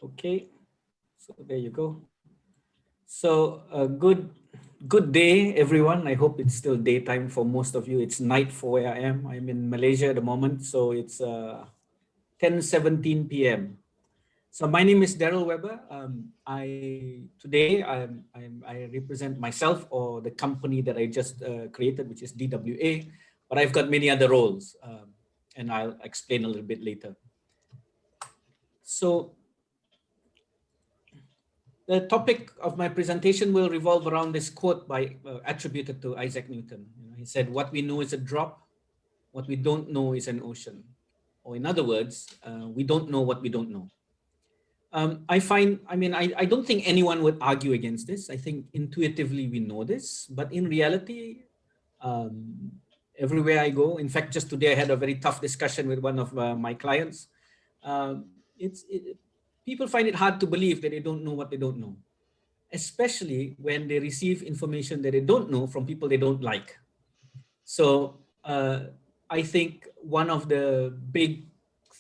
Okay, so there you go. So good day, everyone. I hope it's still daytime for most of you. It's night for where I am. I'm in Malaysia at the moment, so it's 10:17 p.m. So my name is Daryl Weber. I represent myself or the company that I just created, which is DWA, but I've got many other roles, and I'll explain a little bit later. So the topic of my presentation will revolve around this quote by attributed to Isaac Newton. He said, "What we know is a drop, what we don't know is an ocean." Or in other words, we don't know what we don't know. I don't think anyone would argue against this. I think intuitively we know this, but in reality, um, everywhere I go, in fact, just today I had a very tough discussion with one of my clients. Um, People find it hard to believe that they don't know what they don't know, especially when they receive information that they don't know from people they don't like. So I think one of the big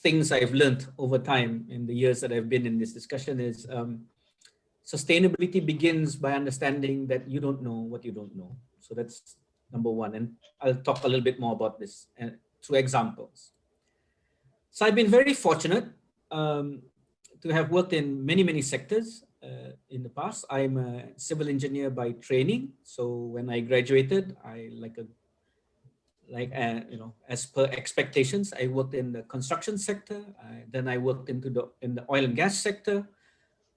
things I've learned over time in the years that I've been in this discussion is sustainability begins by understanding that you don't know what you don't know. So that's number one. And I'll talk a little bit more about this through examples. So I've been very fortunate to have worked in many sectors in the past. I'm a civil engineer by training. So when I graduated, as per expectations, I worked in the construction sector. Then I worked in the oil and gas sector.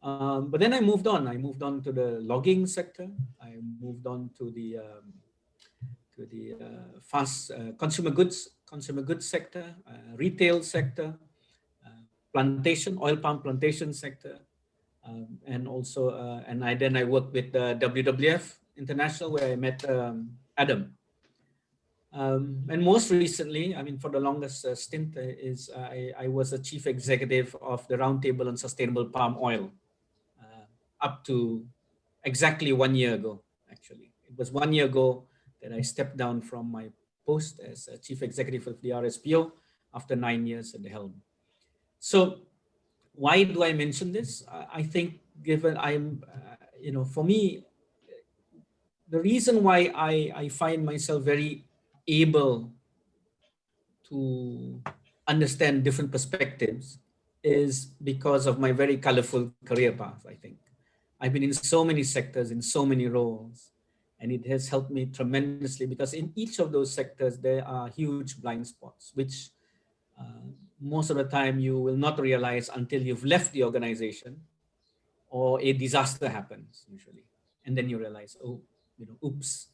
But then I moved on. I moved on to the logging sector. I moved on to the fast consumer goods sector, retail sector, plantation, oil palm plantation sector, and also then I worked with the WWF International, where I met Adam. And most recently, I mean, for the longest stint, I was a chief executive of the Roundtable on Sustainable Palm Oil, up to exactly 1 year ago. Actually, it was 1 year ago that I stepped down from my post as a chief executive of the RSPO after 9 years at the helm. So why do I mention this? I think given for me, the reason why I find myself very able to understand different perspectives is because of my very colorful career path, I think. I've been in so many sectors, in so many roles, and it has helped me tremendously because in each of those sectors, there are huge blind spots, which most of the time you will not realize until you've left the organization or a disaster happens usually. And then you realize, oh, oops,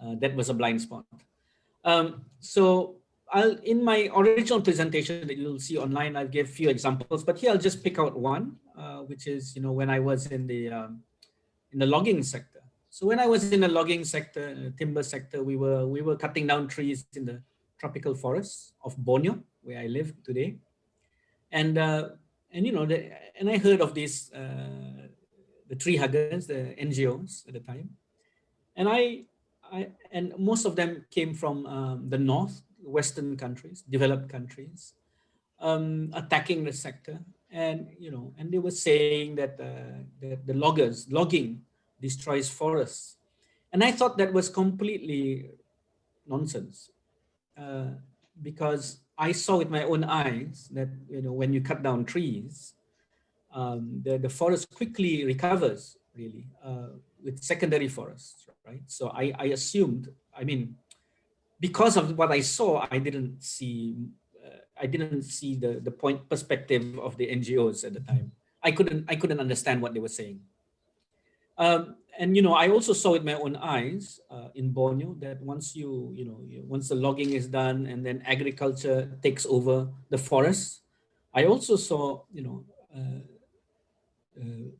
that was a blind spot. So in my original presentation that you'll see online, I'll give a few examples, but here I'll just pick out one, which is, when I was in the logging sector. So when I was in the logging sector, timber sector, we were cutting down trees in the tropical forests of Borneo, where I live today. And I heard of these, the tree huggers, the NGOs at the time. And and most of them came from the north, Western countries, developed countries, attacking the sector, and they were saying that the logging destroys forests, and I thought that was completely nonsense, because I saw with my own eyes that when you cut down trees, the forest quickly recovers, really, with secondary forests, right? So I assumed, I mean, because of what I saw, I didn't see the point perspective of the NGOs at the time. I couldn't understand what they were saying. And I also saw with my own eyes in Borneo that once once the logging is done and then agriculture takes over the forests, I also saw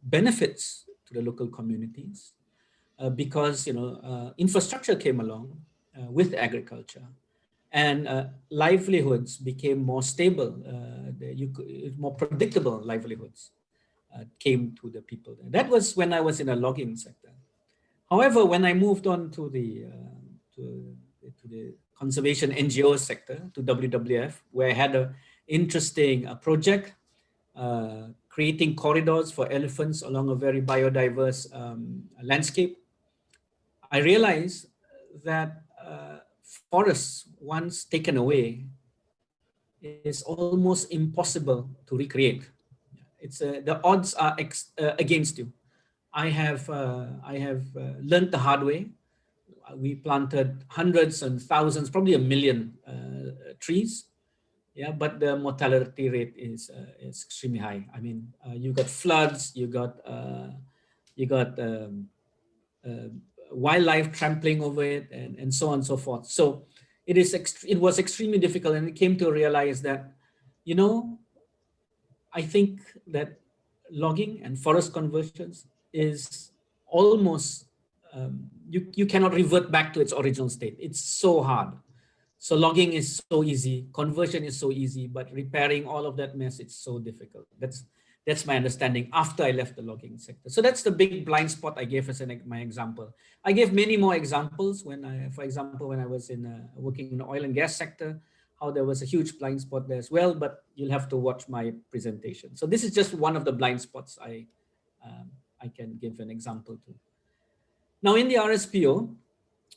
benefits to the local communities, because infrastructure came along with agriculture, and livelihoods became more stable. More predictable livelihoods came to the people. That was when I was in a logging sector. However, when I moved on to the conservation NGO sector, to WWF, where I had an interesting project creating corridors for elephants along a very biodiverse landscape, I realized that forests, once taken away, is almost impossible to recreate. The odds are against you. I have learned the hard way. We planted hundreds and thousands, probably a million trees. Yeah, but the mortality rate is extremely high. I mean, you got floods, you got uh, wildlife trampling over it, and so on and so forth. So it was extremely difficult, and it came to realize that, you know, I think that logging and forest conversions is almost you cannot revert back to its original state. It's so hard. So logging is so easy, conversion is so easy, but repairing all of that mess, it's so difficult. That's my understanding after I left the logging sector. So that's the big blind spot I gave as my example. I gave many more examples for example, when I was working in the oil and gas sector, how there was a huge blind spot there as well, but you'll have to watch my presentation. So this is just one of the blind spots um, I can give an example to. Now in the RSPO,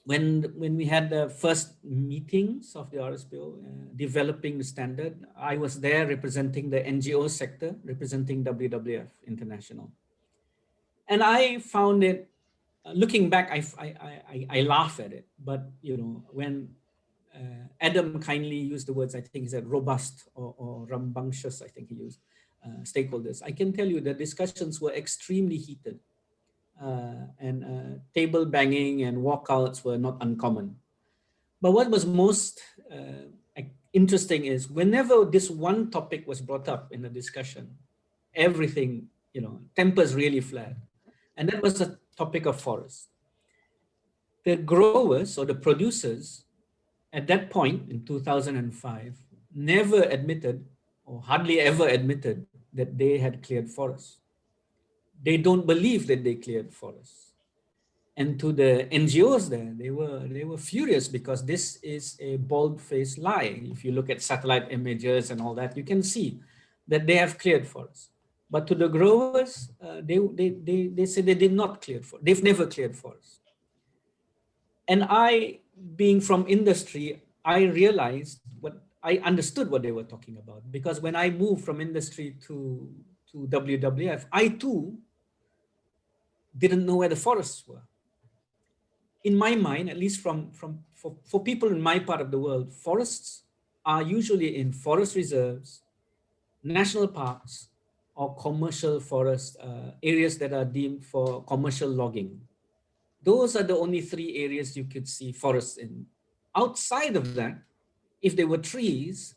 when we had the first meetings of the RSPO, developing the standard, I was there representing the NGO sector, representing WWF International. And I found it, looking back, I laugh at it. But, you know, when Adam kindly used the words, I think he said robust or rambunctious, I think he used, stakeholders, I can tell you the discussions were extremely heated. And table banging and walkouts were not uncommon. But what was most interesting is whenever this one topic was brought up in the discussion, everything, you know, tempers really flared. And that was the topic of forest. The growers or the producers at that point in 2005 never admitted or hardly ever admitted that they had cleared forests. They don't believe that they cleared forests. And to the NGOs there, they were furious because this is a bold-faced lie. If you look at satellite images and all that, you can see that they have cleared forests. But to the growers, they say they did not clear forest. They've never cleared forests. And I, being from industry, I realized I understood what they were talking about, because when I moved from industry to WWF, I too didn't know where the forests were. In my mind, at least for people in my part of the world, forests are usually in forest reserves, national parks, or commercial forest areas that are deemed for commercial logging. Those are the only three areas you could see forests in. Outside of that, if there were trees,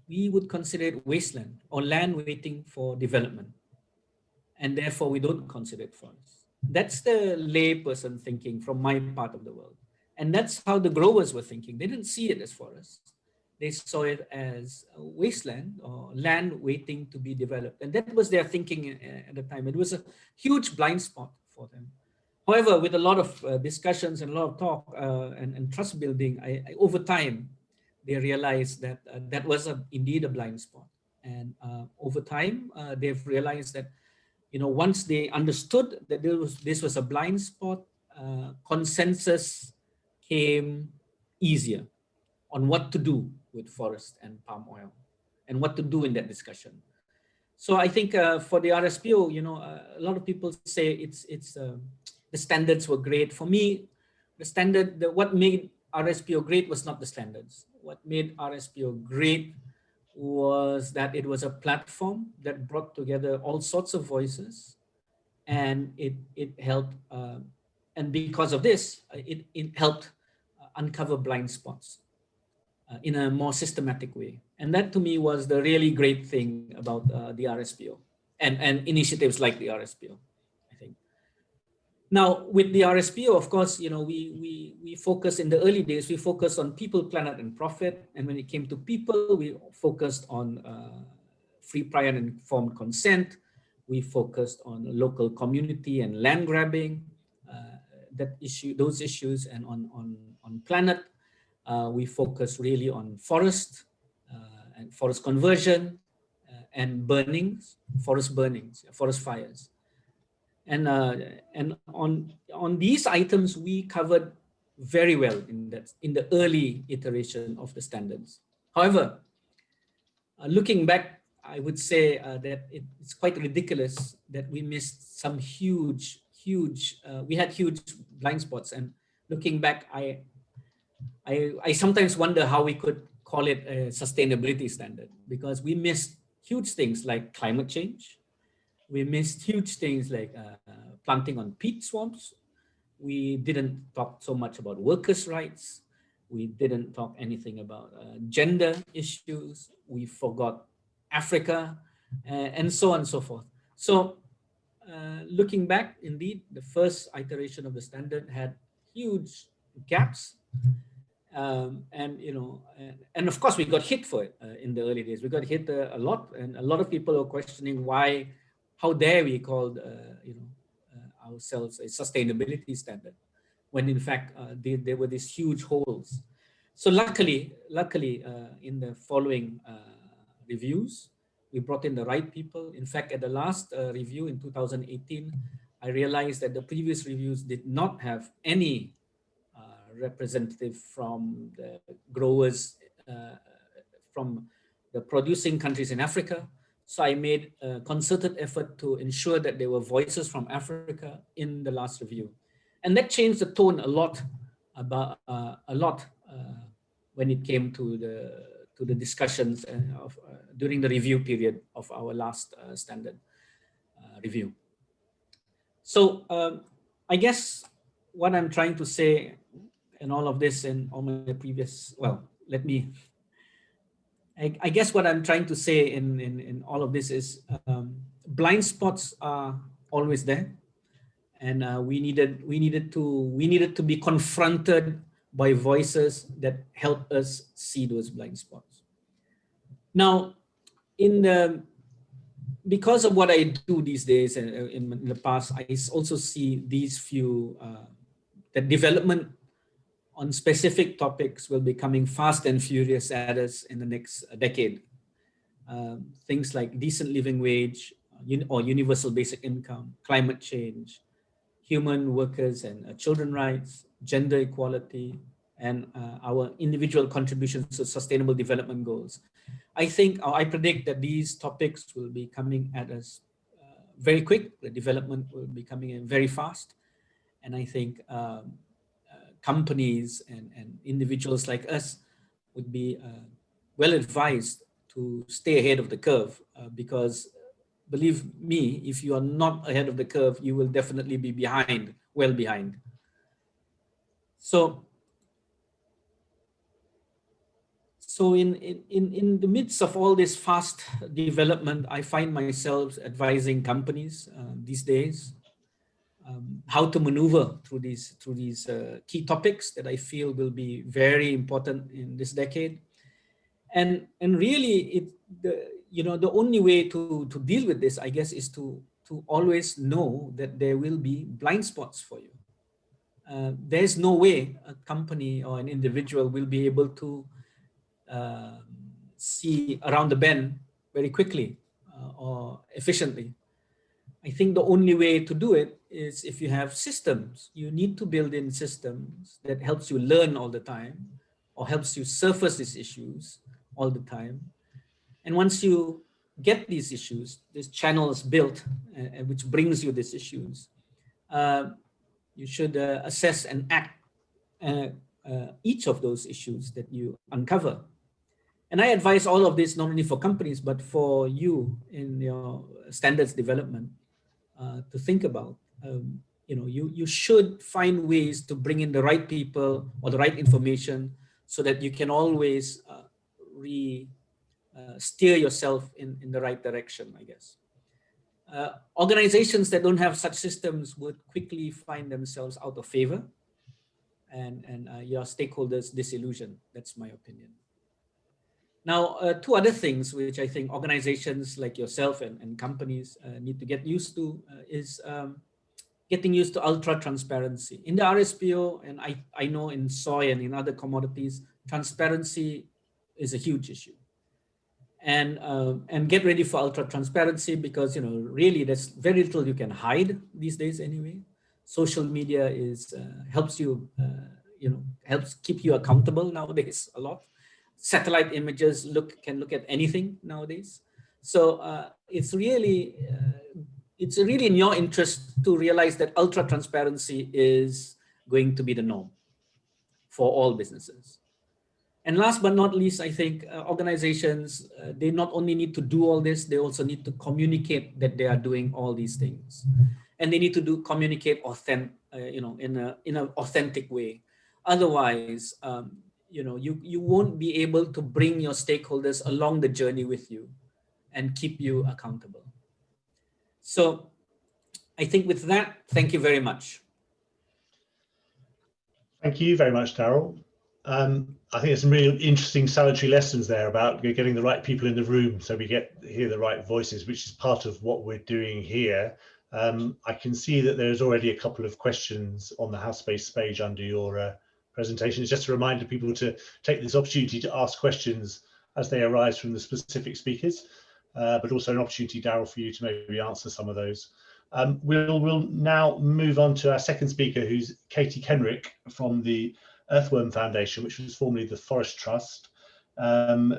we would consider it wasteland or land waiting for development. And therefore we don't consider it forest. That's the layperson thinking from my part of the world. And that's how the growers were thinking. They didn't see it as forest. They saw it as a wasteland or land waiting to be developed. And that was their thinking at the time. It was a huge blind spot for them. However, with a lot of discussions and a lot of talk and trust building, over time, they realized that that was indeed a blind spot. And over time, they've realized that, you know, once they understood that this was a blind spot, consensus came easier on what to do with forest and palm oil and what to do in that discussion. So I think for the RSPO, you know, a lot of people say the standards were great. For me, what made RSPO great was not the standards. What made RSPO great was that it was a platform that brought together all sorts of voices, and it helped, and because of this, it helped uncover blind spots in a more systematic way. And that to me was the really great thing about the RSPO and initiatives like the RSPO, I think. Now, with the RSPO, of course, you know, we focus in the early days, we focused on people, planet, and profit. And when it came to people, we focused on free, prior, and informed consent. We focused on local community and land grabbing, those issues, and on planet. We focus really on forest and forest conversion and burnings, forest fires. And on these items, we covered very well in the early iteration of the standards. However, looking back, I would say that it's quite ridiculous that we missed some we had huge blind spots. And looking back, I sometimes wonder how we could call it a sustainability standard, because we missed huge things like climate change. We missed huge things like planting on peat swamps. We didn't talk so much about workers' rights. We didn't talk anything about gender issues. We forgot Africa, and so on and so forth. So, looking back, indeed, the first iteration of the standard had huge gaps, and and of course we got hit for it in the early days. We got hit a lot, and a lot of people are questioning why, how dare we call ourselves a sustainability standard, when in fact there were these huge holes. So luckily, in the following reviews, we brought in the right people. In fact, at the last review in 2018, I realized that the previous reviews did not have any representative from the growers, from the producing countries in Africa. So I made a concerted effort to ensure that there were voices from Africa in the last review, and that changed the tone when it came to the discussions during the review period of our last standard review. So I guess what I'm trying to say in all of this and all my previous, well, I guess what I'm trying to say in all of this is blind spots are always there, and we needed to be confronted by voices that help us see those blind spots. Now, because of what I do these days and in the past, I also see these that development on specific topics will be coming fast and furious at us in the next decade. Things like decent living wage or universal basic income, climate change, human workers and children rights, gender equality, and our individual contributions to sustainable development goals. I predict that these topics will be coming at us very quick. The development will be coming in very fast. And I think companies and individuals like us would be well advised to stay ahead of the curve, because believe me, if you are not ahead of the curve, you will definitely be behind, well behind. So in the midst of all this fast development, I find myself advising companies these days how to maneuver through these key topics that I feel will be very important in this decade. And really, the only way to deal with this, I guess, is to always know that there will be blind spots for you. There's no way a company or an individual will be able to see around the bend very quickly or efficiently. I think the only way to do it is if you have systems. You need to build in systems that helps you learn all the time, or helps you surface these issues all the time. And once you get these issues, these channels built, which brings you these issues, you should assess and act each of those issues that you uncover. And I advise all of this not only for companies, but for you in your standards development to think about. You should find ways to bring in the right people or the right information so that you can always steer yourself in the right direction, I guess. Organizations that don't have such systems would quickly find themselves out of favor, and your stakeholders disillusioned. That's my opinion. Now, two other things which I think organizations like yourself and companies need to get used to is getting used to ultra transparency. In the RSPO, and I know in soy and in other commodities, transparency is a huge issue. and get ready for ultra transparency, because really there's very little you can hide these days anyway. Social media is helps you helps keep you accountable nowadays a lot. Satellite images can look at anything nowadays. So it's really in your interest to realize that ultra transparency is going to be the norm for all businesses. And last but not least, I think organizations, they not only need to do all this, they also need to communicate that they are doing all these things. And they need to communicate in an authentic way. Otherwise, you won't be able to bring your stakeholders along the journey with you and keep you accountable. So I think with that, thank you very much. Thank you very much, Daryl. I think there's some really interesting salutary lessons there about getting the right people in the room so we hear the right voices, which is part of what we're doing here. I can see that there's already a couple of questions on the HowSpace page under your presentation. It's just a reminder to people to take this opportunity to ask questions as they arise from the specific speakers, but also an opportunity, Daryl, for you to maybe answer some of those. We'll now move on to our second speaker, who's Katie Kenrick from the Earthworm Foundation, which was formerly the Forest Trust,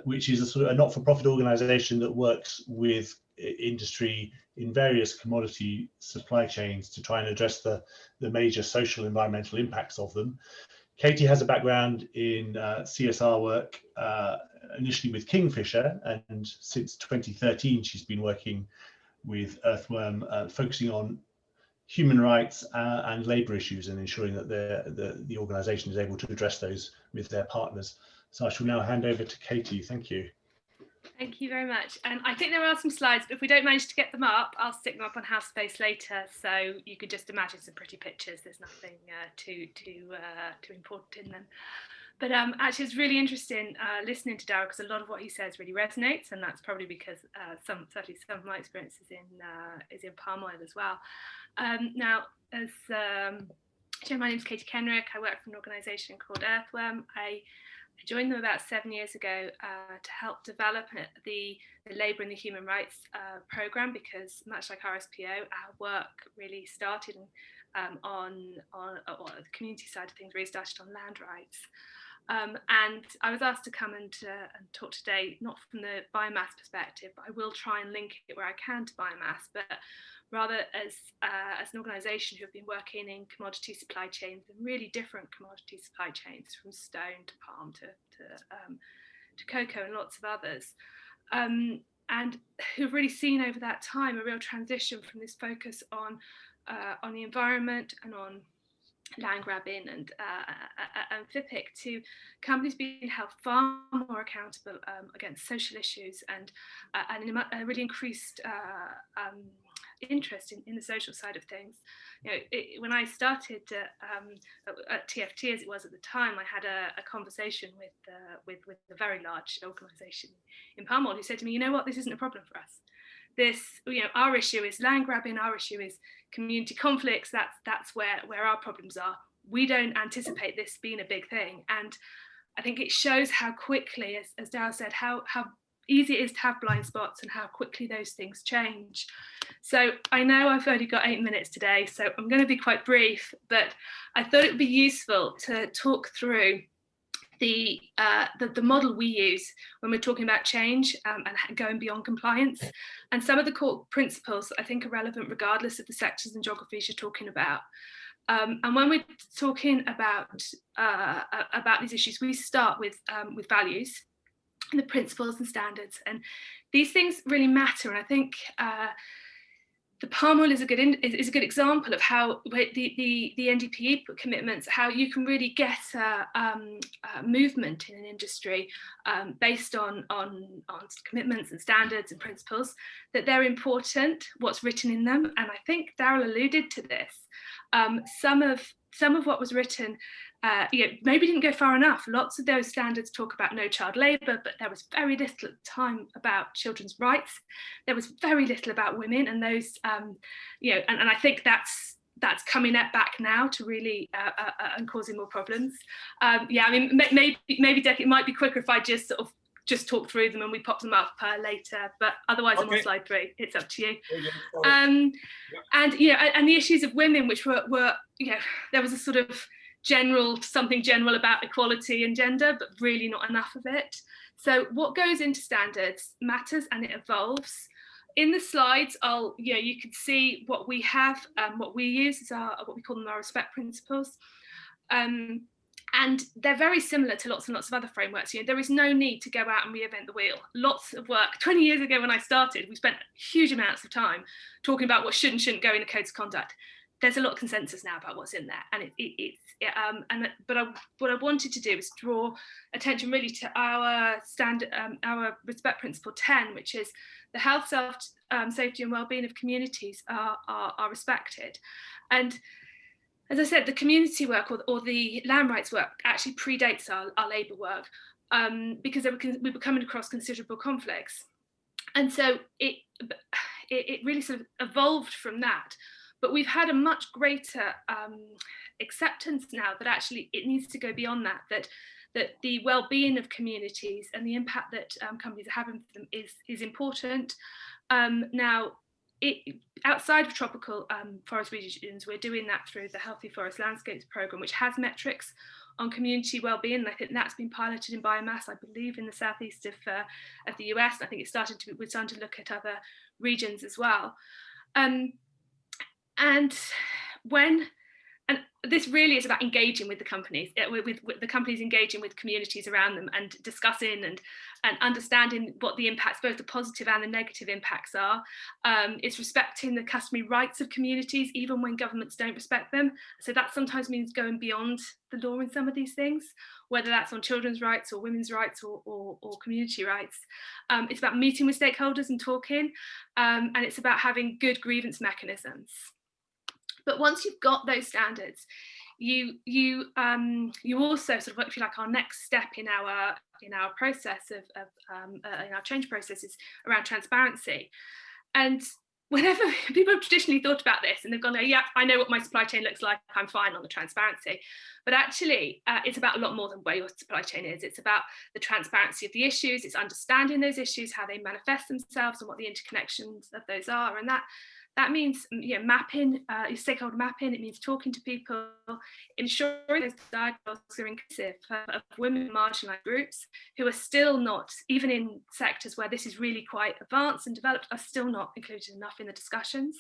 which is a sort of a not-for-profit organisation that works with industry in various commodity supply chains to try and address the major social environmental impacts of them. Katie has a background in CSR work, initially with Kingfisher, and since 2013 she's been working with Earthworm, focusing on human rights and labour issues and ensuring that the organisation is able to address those with their partners. So I shall now hand over to Katie. Thank you. Thank you very much. And I think there are some slides, but if we don't manage to get them up, I'll stick them up on HowSpace later, so you could just imagine some pretty pictures. There's nothing too important in them. But actually, it's really interesting listening to Daryl, because a lot of what he says really resonates, and that's probably because certainly some of my experience is in palm oil as well. Now, as my name is Katie Kenrick. I work for an organisation called Earthworm. I joined them about 7 years ago to help develop the labour and the human rights programme, because much like RSPO, our work really started on the community side of things, really started on land rights. And I was asked to come and talk today, not from the biomass perspective, but I will try and link it where I can to biomass, but rather as an organisation who have been working in commodity supply chains, and really different commodity supply chains, from stone to palm to cocoa and lots of others, and who've really seen over that time a real transition from this focus on the environment and on land grabbing and FIPIC to companies being held far more accountable against social issues and a really increased interest in the social side of things. When I started at TFT, as it was at the time, I had a conversation with a very large organisation in palm oil, who said to me, "You know what, this isn't a problem for us. This, our issue is land grabbing, our issue is community conflicts. That's where our problems are. We don't anticipate this being a big thing." And I think it shows how quickly, as Daryl said, how easy it is to have blind spots and how quickly those things change. So I know I've only got 8 minutes today, so I'm going to be quite brief, but I thought it would be useful to talk through the model we use when we're talking about change and going beyond compliance, and some of the core principles that I think are relevant regardless of the sectors and geographies you're talking about. And when we're talking about these issues, we start with values and the principles and standards, and these things really matter. And I think the palm oil is a good example of how the NDPE commitments, how you can really get movement in an industry based on commitments and standards and principles, that they're important, what's written in them. And I think Daryl alluded to this. Some of what was written maybe didn't go far enough. Lots of those standards talk about no child labour, but there was very little at the time about children's rights. There was very little about women, and those, and I think that's coming back now to really and causing more problems. Maybe Dec, it might be quicker if I just sort of just talk through them and we pop them up later, but otherwise I'm on slide 3. It's up to you. And you know, and the issues of women, which were you know, there was a sort of something general about equality and gender, but really not enough of it. So what goes into standards matters and it evolves. In the slides, you can see what we have, what we use is what we call them our respect principles. And they're very similar to lots and lots of other frameworks. You know, there is no need to go out and reinvent the wheel. Lots of work. 20 years ago when I started, we spent huge amounts of time talking about what should and shouldn't go in a codes of conduct. There's a lot of consensus now about what's in there, and what I wanted to do is draw attention really to our our respect principle 10, which is the health, safety, and well-being of communities are respected. And as I said, the community work or the land rights work actually predates our labour work because we were coming across considerable conflicts. And so it really sort of evolved from that. But we've had a much greater acceptance now that actually it needs to go beyond that, that the well-being of communities and the impact that companies are having for them is important. Now, outside of tropical forest regions, we're doing that through the Healthy Forest Landscapes Programme, which has metrics on community well-being. And I think that's been piloted in Biomass, I believe, in the southeast of the US. I think we're starting to look at other regions as well. And this really is about engaging with the companies, with the companies engaging with communities around them and discussing and understanding what the impacts, both the positive and the negative impacts are. It's respecting the customary rights of communities, even when governments don't respect them. So that sometimes means going beyond the law in some of these things, whether that's on children's rights or women's rights or community rights. It's about meeting with stakeholders and talking, and it's about having good grievance mechanisms. But once you've got those standards, you also sort of, if you like, our next step in our process in our change process is around transparency. And whenever people have traditionally thought about this and they've gone, yeah, I know what my supply chain looks like, I'm fine on the transparency. But actually, it's about a lot more than where your supply chain is. It's about the transparency of the issues, it's understanding those issues, how they manifest themselves and what the interconnections of those are. And that means mapping, stakeholder mapping. It means talking to people, ensuring those dialogues are inclusive of women and marginalised groups who are still not, even in sectors where this is really quite advanced and developed, are still not included enough in the discussions.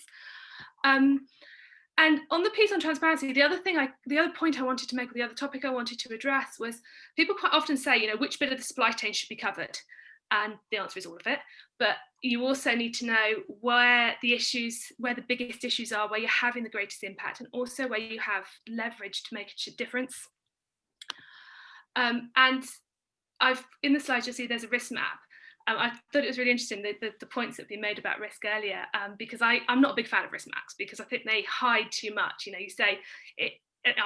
And on the piece on transparency, the other point I wanted to make, or the other topic I wanted to address was people quite often say, which bit of the supply chain should be covered? And the answer is all of it. But you also need to know where the biggest issues are, where you're having the greatest impact, and also where you have leverage to make a difference. And in the slides, you'll see there's a risk map. I thought it was really interesting, the points that have been made about risk earlier, because I'm not a big fan of risk maps, because I think they hide too much. You say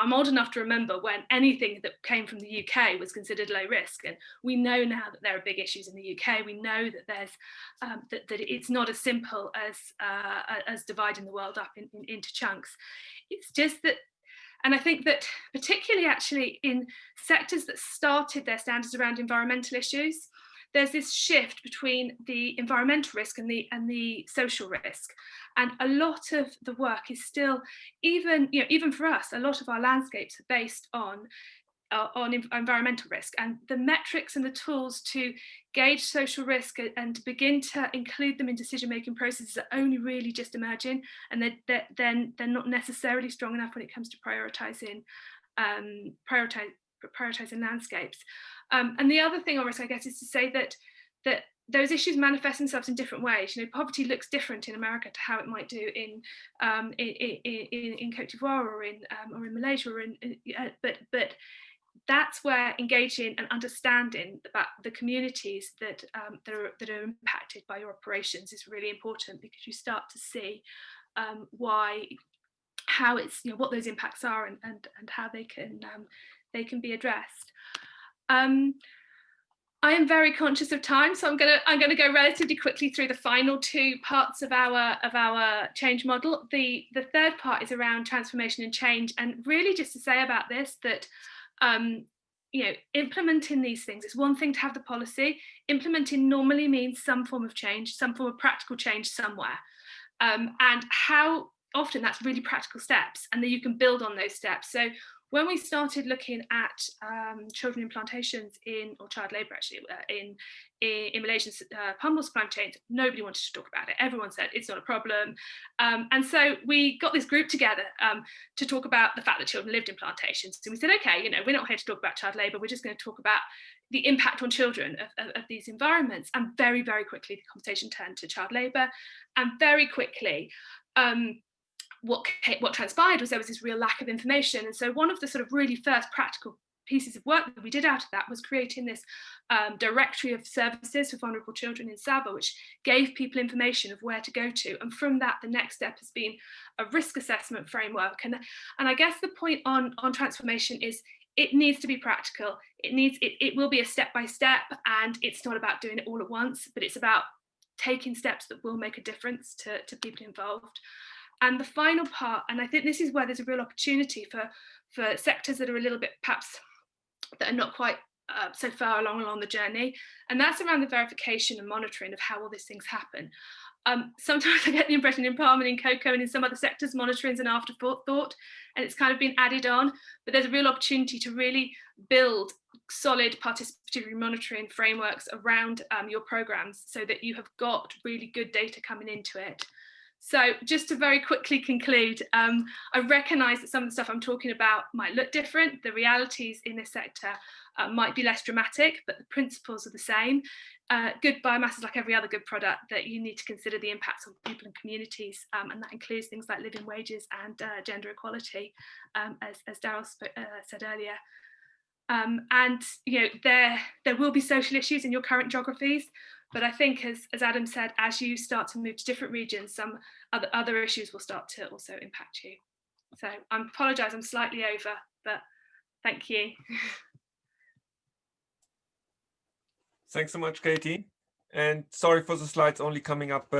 I'm old enough to remember when anything that came from the UK was considered low risk, and we know now that there are big issues in the UK. We know that there's that it's not as simple as dividing the world up into chunks. It's just that, and I think that particularly actually in sectors that started their standards around environmental issues, there's this shift between the environmental risk and the social risk. And a lot of the work is still, even for us, a lot of our landscapes are based on environmental risk, and the metrics and the tools to gauge social risk and to begin to include them in decision-making processes are only really just emerging, and they're not necessarily strong enough when it comes to prioritizing landscapes. And the other thing, I guess, is to say that those issues manifest themselves in different ways. Poverty looks different in America to how it might do in Côte d'Ivoire or in Malaysia, but that's where engaging and understanding about the communities that are impacted by your operations is really important, because you start to see how it's what those impacts are and how they can be addressed. I am very conscious of time, so I'm gonna go relatively quickly through the final two parts of our change model. The third part is around transformation and change, and really just to say about this that implementing these things, it's one thing to have the policy. Implementing normally means some form of change, some form of practical change somewhere. And how often that's really practical steps, and then you can build on those steps. So when we started looking at children in plantations or child labour actually in Malaysian palm oil supply chains, nobody wanted to talk about it. Everyone said it's not a problem. And so we got this group together to talk about the fact that children lived in plantations. So we said, okay, we're not here to talk about child labour, we're just going to talk about the impact on children of these environments. And very, very quickly, the conversation turned to child labour. And very quickly, what transpired was there was this real lack of information. And so one of the sort of really first practical pieces of work that we did out of that was creating this directory of services for vulnerable children in Sabah, which gave people information of where to go to. And from that, the next step has been a risk assessment framework. And I guess the point on transformation is it needs to be practical. It will be a step-by-step, and it's not about doing it all at once, but it's about taking steps that will make a difference to people involved. And the final part, and I think this is where there's a real opportunity for sectors that are a little bit perhaps that are not quite so far along the journey, and that's around the verification and monitoring of how all these things happen. Sometimes I get the impression in palm and in cocoa and in some other sectors, monitoring is an afterthought, and it's kind of been added on, but there's a real opportunity to really build solid participatory monitoring frameworks around your programs so that you have got really good data coming into it. So just to very quickly conclude, I recognise that some of the stuff I'm talking about might look different. The realities in this sector might be less dramatic, but the principles are the same. Good biomass is like every other good product, that you need to consider the impacts on people and communities, and that includes things like living wages and gender equality, as Daryl said earlier. And there will be social issues in your current geographies, but I think, as Adam said, as you start to move to different regions, some other issues will start to also impact you. So I apologise, I'm slightly over, but thank you. Thanks so much, Katie. And sorry for the slides only coming up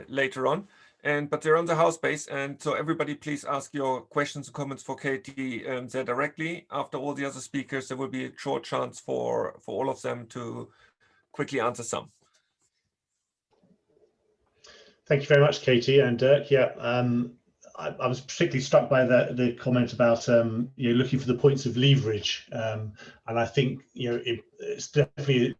later on. But they're on the house base, and so everybody please ask your questions and comments for Katie there directly. After all the other speakers, there will be a short chance for all of them to quickly answer some. Thank you very much, Katie. And Dirk, yeah, I was particularly struck by the comment about looking for the points of leverage, and I think it's definitely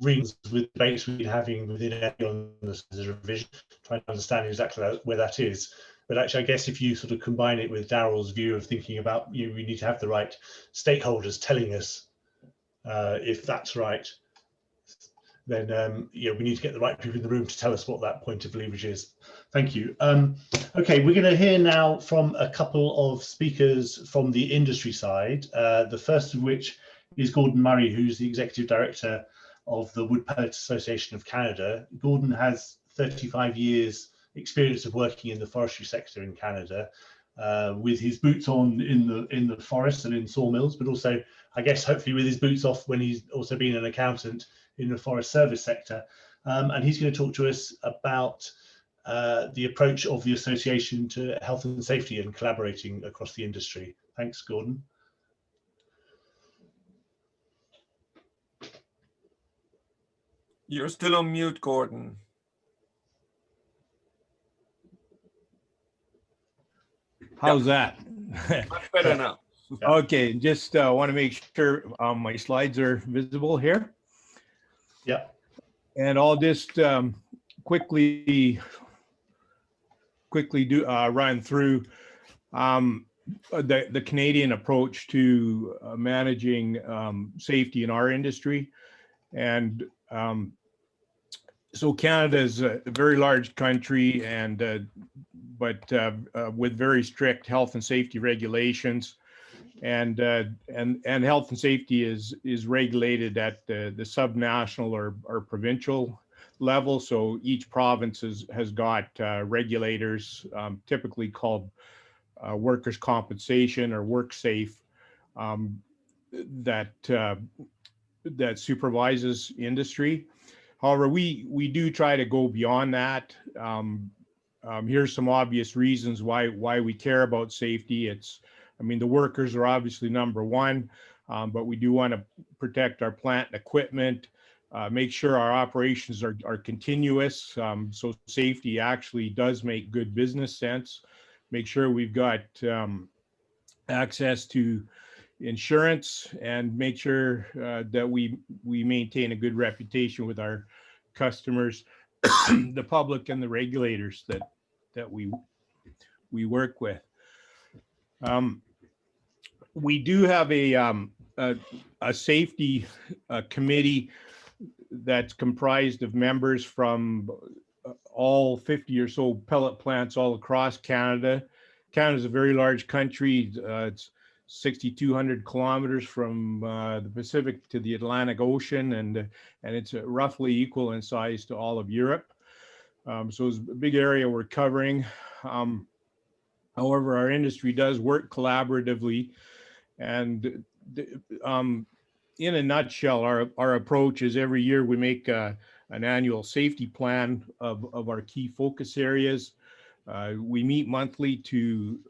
rings with debates we've been having within on this revision, trying to understand exactly where that is. But actually, I guess if you sort of combine it with Daryl's view of thinking about we need to have the right stakeholders telling us if that's right, then we need to get the right people in the room to tell us what that point of leverage is. Thank you. Okay, we're going to hear now from a couple of speakers from the industry side. The first of which is Gordon Murray, who's the Executive Director of the Wood Pellets Association of Canada. Gordon has 35 years experience of working in the forestry sector in Canada, with his boots on in the forest and in sawmills, but also, I guess, hopefully with his boots off when he's also been an accountant in the forest service sector. And he's going to talk to us about the approach of the association to health and safety and collaborating across the industry. Thanks, Gordon. You're still on mute, Gordon. How's that? Much better now. Okay, just want to make sure my slides are visible here. Yeah. And I'll just quickly run through the Canadian approach to managing safety in our industry. And so Canada is a very large country, and but with very strict health and safety regulations, and health and safety is regulated at the subnational or provincial level. So each province has got regulators, typically called workers' compensation or WorkSafe, that supervises industry. However, we do try to go beyond that. Here's some obvious reasons why we care about safety. The workers are obviously number one. but we do want to protect our plant and equipment, make sure our operations are continuous. So safety actually does make good business sense. Make sure we've got access to insurance, and make sure that we maintain a good reputation with our customers, the public, and the regulators that we work with. We do have a safety committee that's comprised of members from all 50 or so pellet plants all across Canada. Canada is a very large country. It's 6,200 kilometers from the Pacific to the Atlantic Ocean, and it's roughly equal in size to all of Europe. So it's a big area we're covering. However, our industry does work collaboratively, and in a nutshell, our approach is every year we make an annual safety plan of our key focus areas. We meet monthly to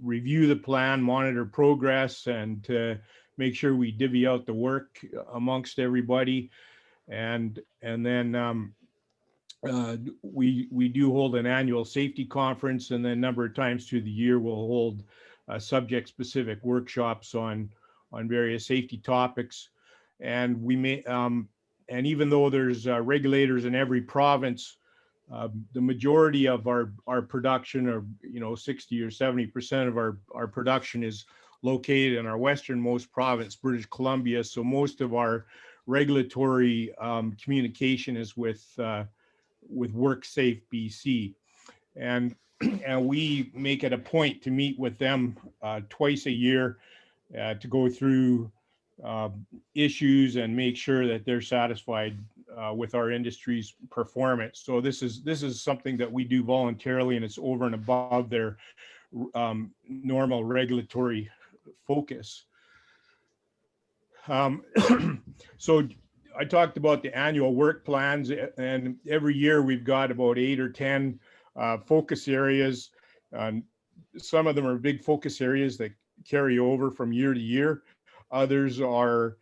review the plan, monitor progress, and to make sure we divvy out the work amongst everybody. And then we do hold an annual safety conference, and then a number of times through the year we'll hold subject-specific workshops on various safety topics. And we may and even though there's regulators in every province, the majority of our production, or 60 or 70% of our production, is located in our westernmost province, British Columbia. So most of our regulatory communication is with WorkSafe BC, and we make it a point to meet with them twice a year to go through issues and make sure that they're satisfied with our industry's performance. So this is something that we do voluntarily, and it's over and above their normal regulatory focus. So I talked about the annual work plans, and every year we've got about 8 or 10 focus areas. Some of them are big focus areas that carry over from year to year. Others are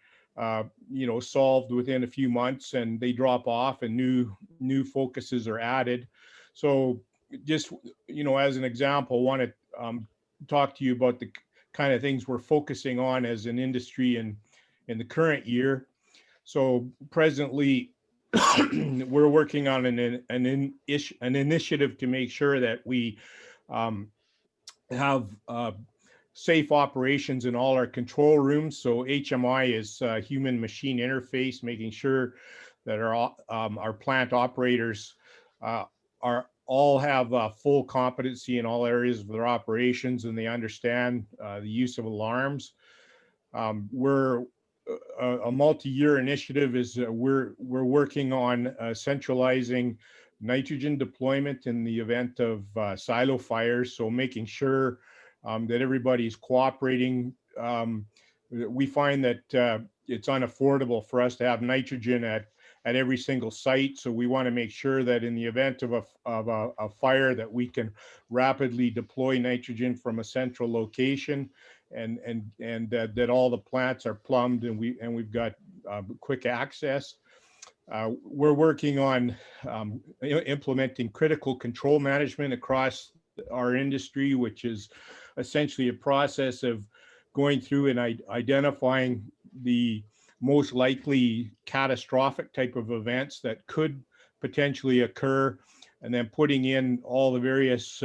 solved within a few months, and they drop off, and new focuses are added. So just as an example, I want to talk to you about the kind of things we're focusing on as an industry in the current year. So presently, we're working on an initiative to make sure that we have safe operations in all our control rooms. So HMI is human machine interface, making sure that our plant operators all have full competency in all areas of their operations, and they understand the use of alarms. We're a multi-year initiative is we're working on centralizing nitrogen deployment in the event of silo fires. So making sure that everybody's cooperating. We find that it's unaffordable for us to have nitrogen at every single site. So we want to make sure that in the event of a fire, that we can rapidly deploy nitrogen from a central location, and that all the plants are plumbed, and we've got quick access. We're working on implementing critical control management across our industry, which is essentially a process of going through and identifying the most likely catastrophic type of events that could potentially occur, and then putting in all the various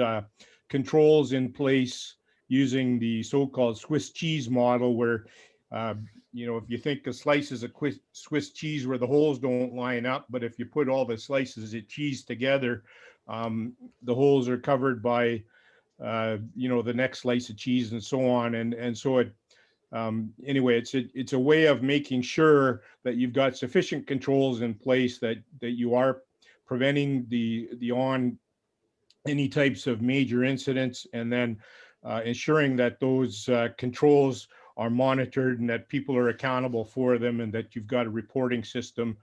controls in place using the so-called Swiss cheese model, where if you think of slices of Swiss cheese where the holes don't line up, but if you put all the slices of cheese together, the holes are covered by the next slice of cheese, and so on. And so it anyway, it's a way of making sure that you've got sufficient controls in place that you are preventing any types of major incidents, and then ensuring that those controls are monitored and that people are accountable for them, and that you've got a reporting system.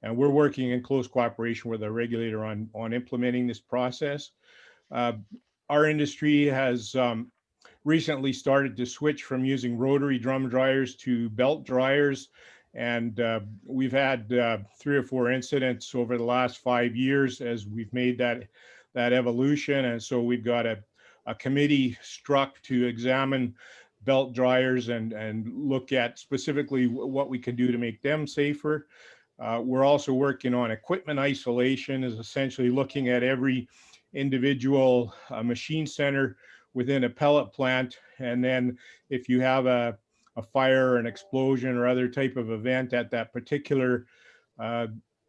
And we're working in close cooperation with our regulator on implementing this process. Our industry has recently started to switch from using rotary drum dryers to belt dryers. And we've had 3 or 4 incidents over the last 5 years as we've made that evolution. And so we've got a committee struck to examine belt dryers and look at specifically what we can do to make them safer. We're also working on equipment isolation, is essentially looking at every individual machine center within a pellet plant. And then if you have a fire, an explosion, or other type of event at that particular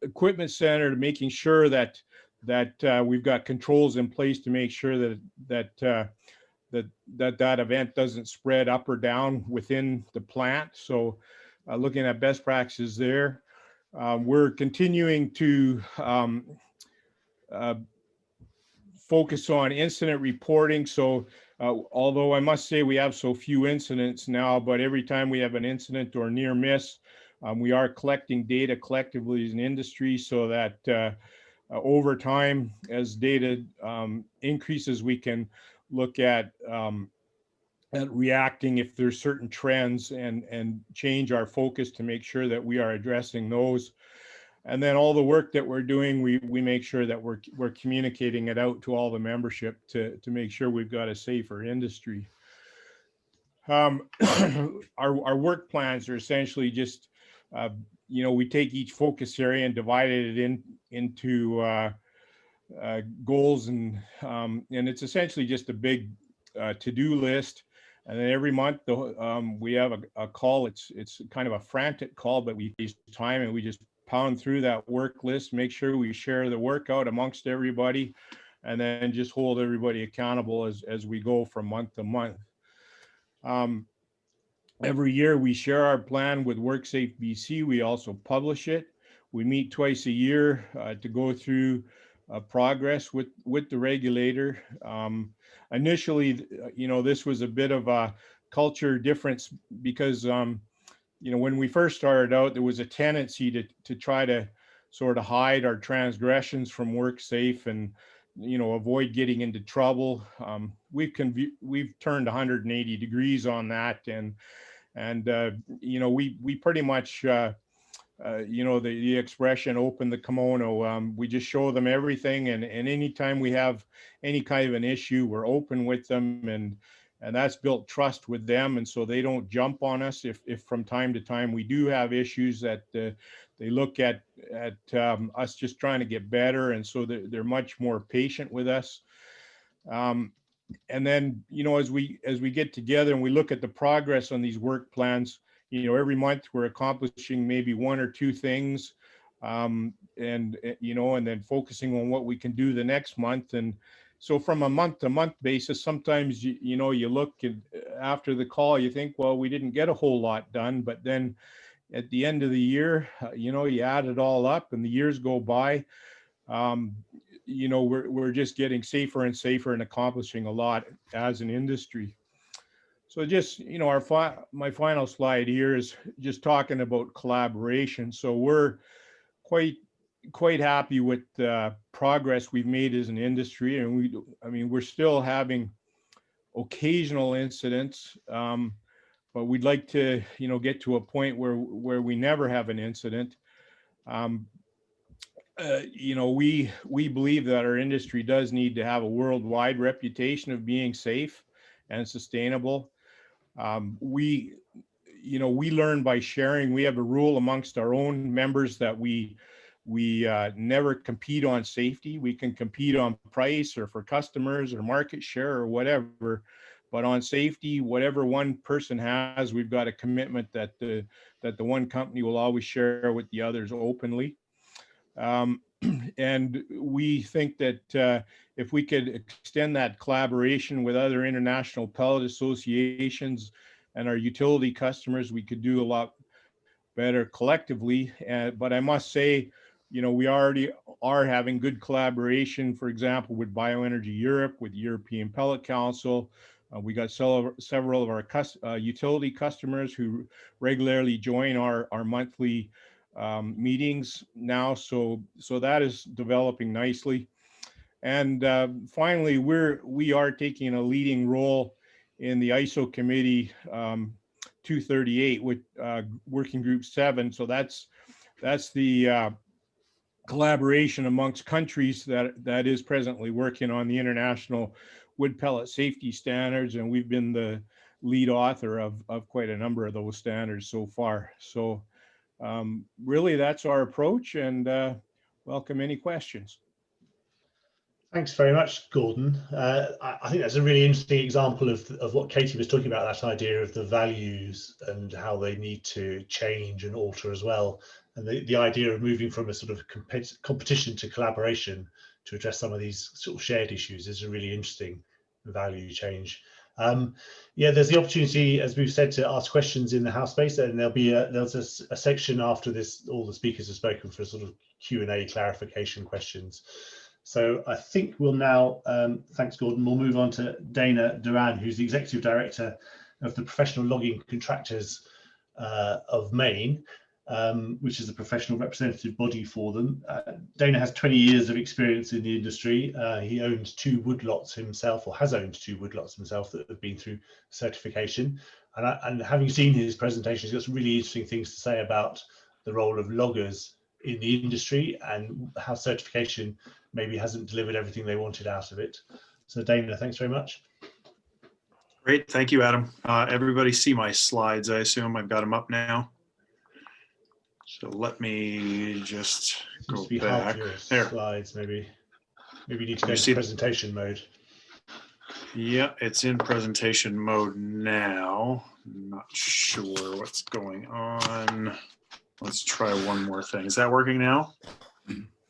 equipment center, making sure that we've got controls in place to make sure that that event doesn't spread up or down within the plant. So looking at best practices there. We're continuing to focus on incident reporting. So although I must say we have so few incidents now, but every time we have an incident or near miss, we are collecting data collectively as an industry so that over time, as data increases, we can look at reacting if there's certain trends and change our focus to make sure that we are addressing those. And then all the work that we're doing, we make sure that we're communicating it out to all the membership to make sure we've got a safer industry. Our work plans are essentially just, we take each focus area and divide it into goals, and it's essentially just a big to-do list. And then every month we have a call. It's kind of a frantic call, but we use time and we just pound through that work list, make sure we share the work out amongst everybody, and then just hold everybody accountable as we go from month to month. Every year we share our plan with WorkSafe BC. We also publish it. We meet twice a year to go through progress with the regulator. Initially, this was a bit of a culture difference because when we first started out, there was a tendency to try to sort of hide our transgressions from WorkSafe and avoid getting into trouble. We've turned 180 degrees on that, and we pretty much the expression open the kimono. We just show them everything, and anytime we have any kind of an issue, we're open with them, and that's built trust with them, and so they don't jump on us if from time to time we do have issues that they look at us just trying to get better, and so they're much more patient with us. And then as we get together and we look at the progress on these work plans, every month we're accomplishing maybe 1 or 2 things, and then focusing on what we can do the next month. And so from a month-to-month basis, sometimes you look after the call, you think, well, we didn't get a whole lot done, but then at the end of the year, you add it all up and the years go by. We're just getting safer and safer and accomplishing a lot as an industry. So just, my final slide here is just talking about collaboration. So we're quite happy with the progress we've made as an industry, and we're still having occasional incidents, but we'd like to, get to a point where we never have an incident. We believe that our industry does need to have a worldwide reputation of being safe and sustainable. We learn by sharing. We have a rule amongst our own members that we never compete on safety. We can compete on price or for customers or market share or whatever, but on safety, whatever one person has, we've got a commitment that the one company will always share with the others openly. And we think that if we could extend that collaboration with other international pellet associations and our utility customers, we could do a lot better collectively. But I must say, we already are having good collaboration, for example, with Bioenergy Europe, with the European Pellet Council. We got several of our utility customers who regularly join our monthly meetings now, so that is developing nicely. And finally, we are taking a leading role in the ISO committee 238 with working group 7. So that's the collaboration amongst countries that is presently working on the international wood pellet safety standards, and we've been the lead author of quite a number of those standards so far. So really that's our approach, and welcome any questions. Thanks very much, Gordon. I think that's a really interesting example of what Katie was talking about, that idea of the values and how they need to change and alter as well. And the idea of moving from a sort of competition to collaboration to address some of these sort of shared issues is a really interesting value change. Yeah, there's the opportunity, as we've said, to ask questions in the house space, and there's a section after this, all the speakers have spoken, for sort of Q&A clarification questions. So I think we'll now, thanks Gordon, we'll move on to Dana Duran, who's the Executive Director of the Professional Logging Contractors of Maine, which is a professional representative body for them. Dana has 20 years of experience in the industry. He owns 2 woodlots himself, or has owned 2 woodlots himself that have been through certification. And having seen his presentation, he's got some really interesting things to say about the role of loggers in the industry and how certification maybe hasn't delivered everything they wanted out of it. So Dana, thanks very much. Great, thank you, Adam. Everybody see my slides, I assume. I've got them up now. So let me just go back. There. Slides, maybe you need to go see to presentation mode. Yeah, it's in presentation mode now. I'm not sure what's going on. Let's try one more thing. Is that working now?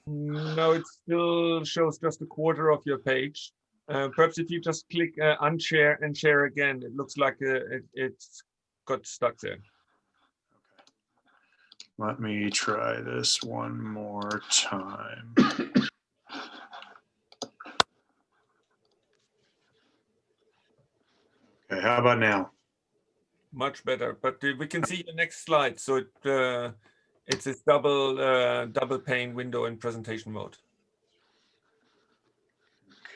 No, it still shows just a quarter of your page. Perhaps if you just click unshare and share again, it looks like it's got stuck there. Let me try this one more time. Okay, how about now? Much better, but we can see the next slide. So it's this double pane window in presentation mode.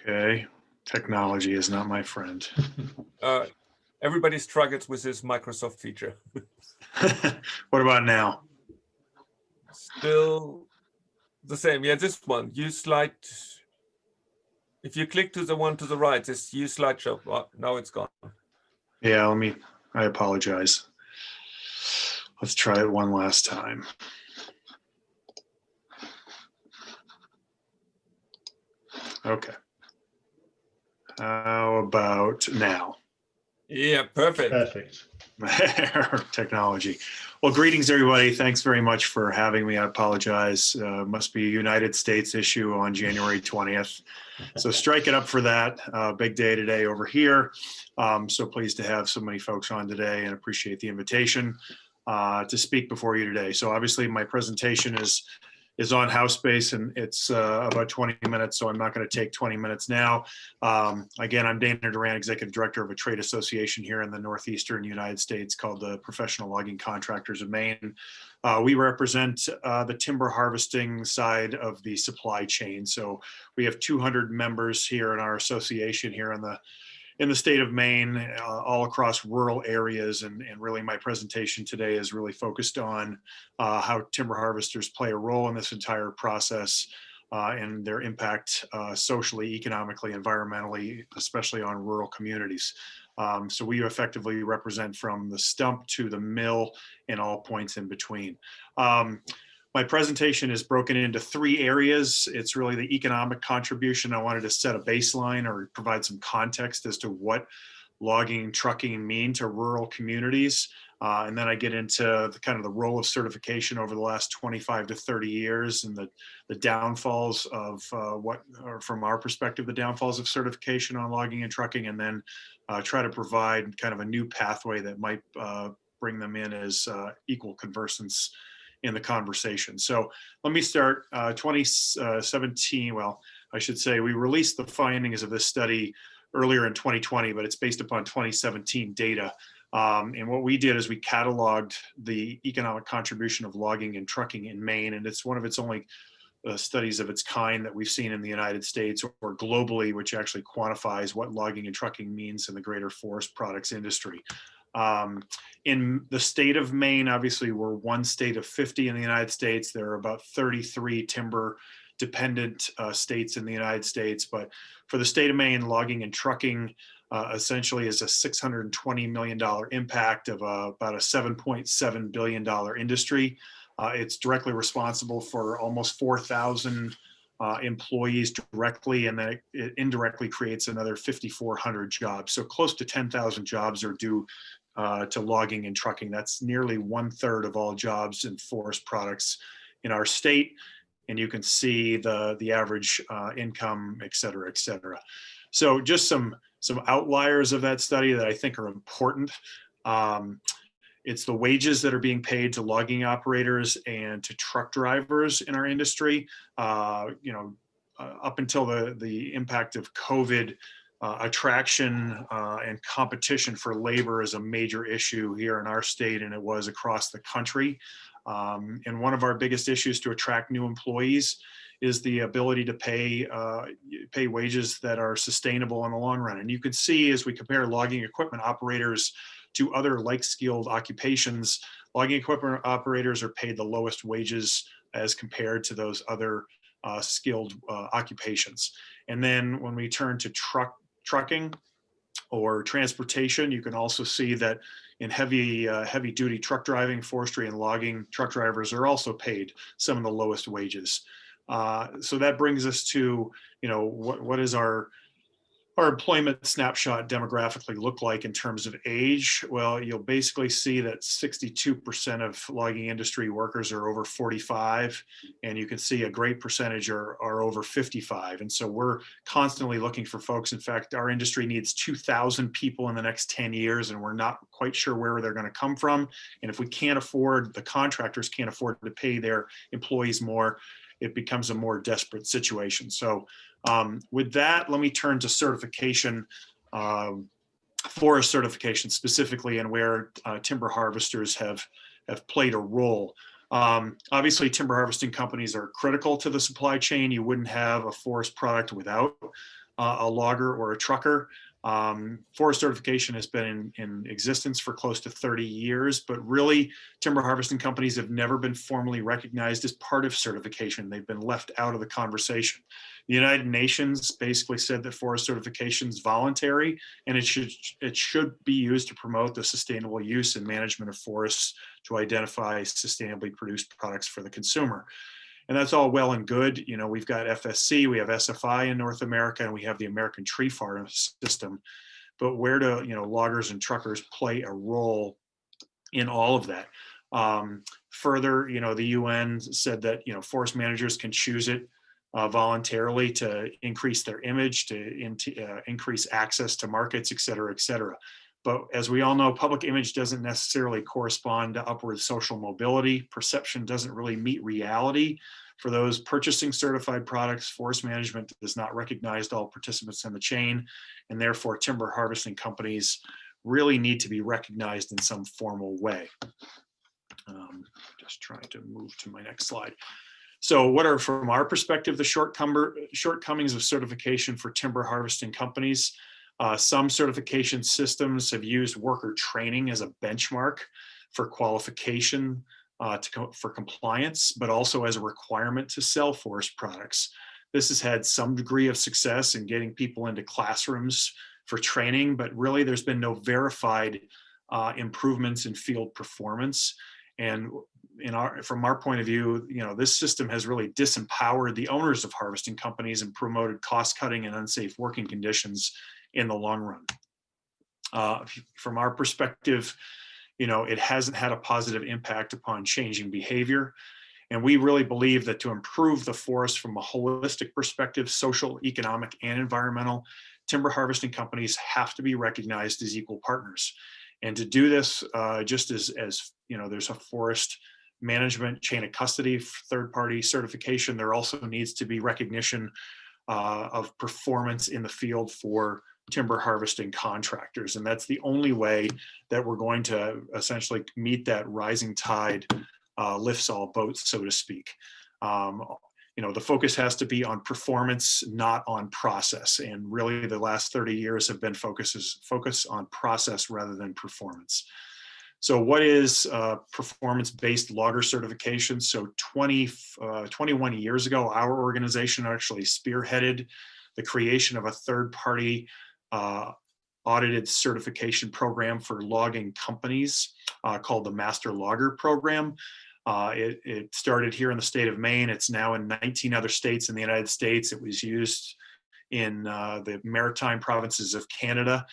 Okay, technology is not my friend. Everybody struggles with this Microsoft feature. What about now? Still the same. Yeah, this one. Use slide. If you click to the one to the right, this use slideshow. Oh, now it's gone. Yeah, I apologize. Let's try it one last time. Okay. How about now? Yeah, perfect. Perfect. Technology. Well, greetings, everybody. Thanks very much for having me. I apologize. Must be a United States issue on January 20th. So strike it up for that. Big day today over here. So pleased to have so many folks on today and appreciate the invitation to speak before you today. So obviously my presentation is on house space, and it's about 20 minutes, so I'm not going to take 20 minutes now. Again, I'm Dana Duran, Executive Director of a trade association here in the Northeastern United States called the Professional Logging Contractors of Maine. We represent the timber harvesting side of the supply chain. So we have 200 members here in our association here in the state of Maine, all across rural areas. And really my presentation today is really focused on how timber harvesters play a role in this entire process and their impact socially, economically, environmentally, especially on rural communities. So we effectively represent from the stump to the mill and all points in between. My presentation is broken into 3 areas. It's really the economic contribution. I wanted to set a baseline or provide some context as to what logging and trucking mean to rural communities. And then I get into the role of certification over the last 25 to 30 years and the downfalls of from our perspective, the downfalls of certification on logging and trucking, and then try to provide kind of a new pathway that might bring them in as equal conversants in the conversation. So let me start 2017. Well, I should say we released the findings of this study earlier in 2020, but it's based upon 2017 data. And what we did is we cataloged the economic contribution of logging and trucking in Maine, and it's one of its only studies of its kind that we've seen in the United States or globally, which actually quantifies what logging and trucking means in the greater forest products industry. In the state of Maine, obviously we're one state of 50 in the United States. There are about 33 timber dependent states in the United States, but for the state of Maine, logging and trucking essentially is a $620 million impact of about a $7.7 billion industry. It's directly responsible for almost 4,000 employees directly, and then it indirectly creates another 5,400 jobs. So close to 10,000 jobs are due to logging and trucking. That's nearly 1/3 of all jobs in forest products in our state. And you can see the average income, et cetera, et cetera. So just some outliers of that study that I think are important. It's the wages that are being paid to logging operators and to truck drivers in our industry. Up until the impact of COVID, attraction and competition for labor is a major issue here in our state, and it was across the country. And one of our biggest issues to attract new employees is the ability to pay wages that are sustainable in the long run. And you can see as we compare logging equipment operators to other like-skilled occupations, logging equipment operators are paid the lowest wages as compared to those other skilled occupations. And then when we turn to trucking or transportation, you can also see that in heavy duty truck driving, forestry and logging, truck drivers are also paid some of the lowest wages. So that brings us to, what is our employment snapshot demographically look like in terms of age? Well, you'll basically see that 62% of logging industry workers are over 45, and you can see a great percentage are over 55. And so we're constantly looking for folks. In fact, our industry needs 2,000 people in the next 10 years, and we're not quite sure where they're going to come from. And if we can't afford, the contractors can't afford to pay their employees more, it becomes a more desperate situation. So with that, let me turn to certification, forest certification specifically, and where timber harvesters have played a role. Obviously, timber harvesting companies are critical to the supply chain. You wouldn't have a forest product without a logger or a trucker. Forest certification has been in existence for close to 30 years, but really timber harvesting companies have never been formally recognized as part of certification. They've been left out of the conversation. The United Nations basically said that forest certification is voluntary, and it should be used to promote the sustainable use and management of forests to identify sustainably produced products for the consumer. And that's all well and good. We've got FSC, we have SFI in North America, and we have the American Tree Farm System. But where do loggers and truckers play a role in all of that? Further, the UN said that forest managers can choose it voluntarily to increase their image, to increase access to markets, et cetera, et cetera. But as we all know, public image doesn't necessarily correspond to upward social mobility. Perception doesn't really meet reality. For those purchasing certified products, forest management does not recognize all participants in the chain, and therefore timber harvesting companies really need to be recognized in some formal way. Just trying to move to my next slide. So what are, from our perspective, the shortcomings of certification for timber harvesting companies? Some certification systems have used worker training as a benchmark for qualification for compliance, but also as a requirement to sell forest products. This has had some degree of success in getting people into classrooms for training, but really there's been no verified improvements in field performance. And from our point of view, this system has really disempowered the owners of harvesting companies and promoted cost cutting and unsafe working conditions in the long run. From our perspective, it hasn't had a positive impact upon changing behavior. And we really believe that to improve the forest from a holistic perspective, social, economic, and environmental, timber harvesting companies have to be recognized as equal partners. And to do this, just as there's a forest management chain of custody, third-party certification, there also needs to be recognition of performance in the field for timber harvesting contractors. And that's the only way that we're going to essentially meet that rising tide lifts all boats, so to speak. the focus has to be on performance, not on process. And really the last 30 years have been focus on process rather than performance. So what is performance-based logger certification? So 21 years ago, our organization actually spearheaded the creation of a third-party audited certification program for logging companies called the Master Logger Program. It started here in the state of Maine. It's now in 19 other states in the United States. It was used in the maritime provinces of Canada.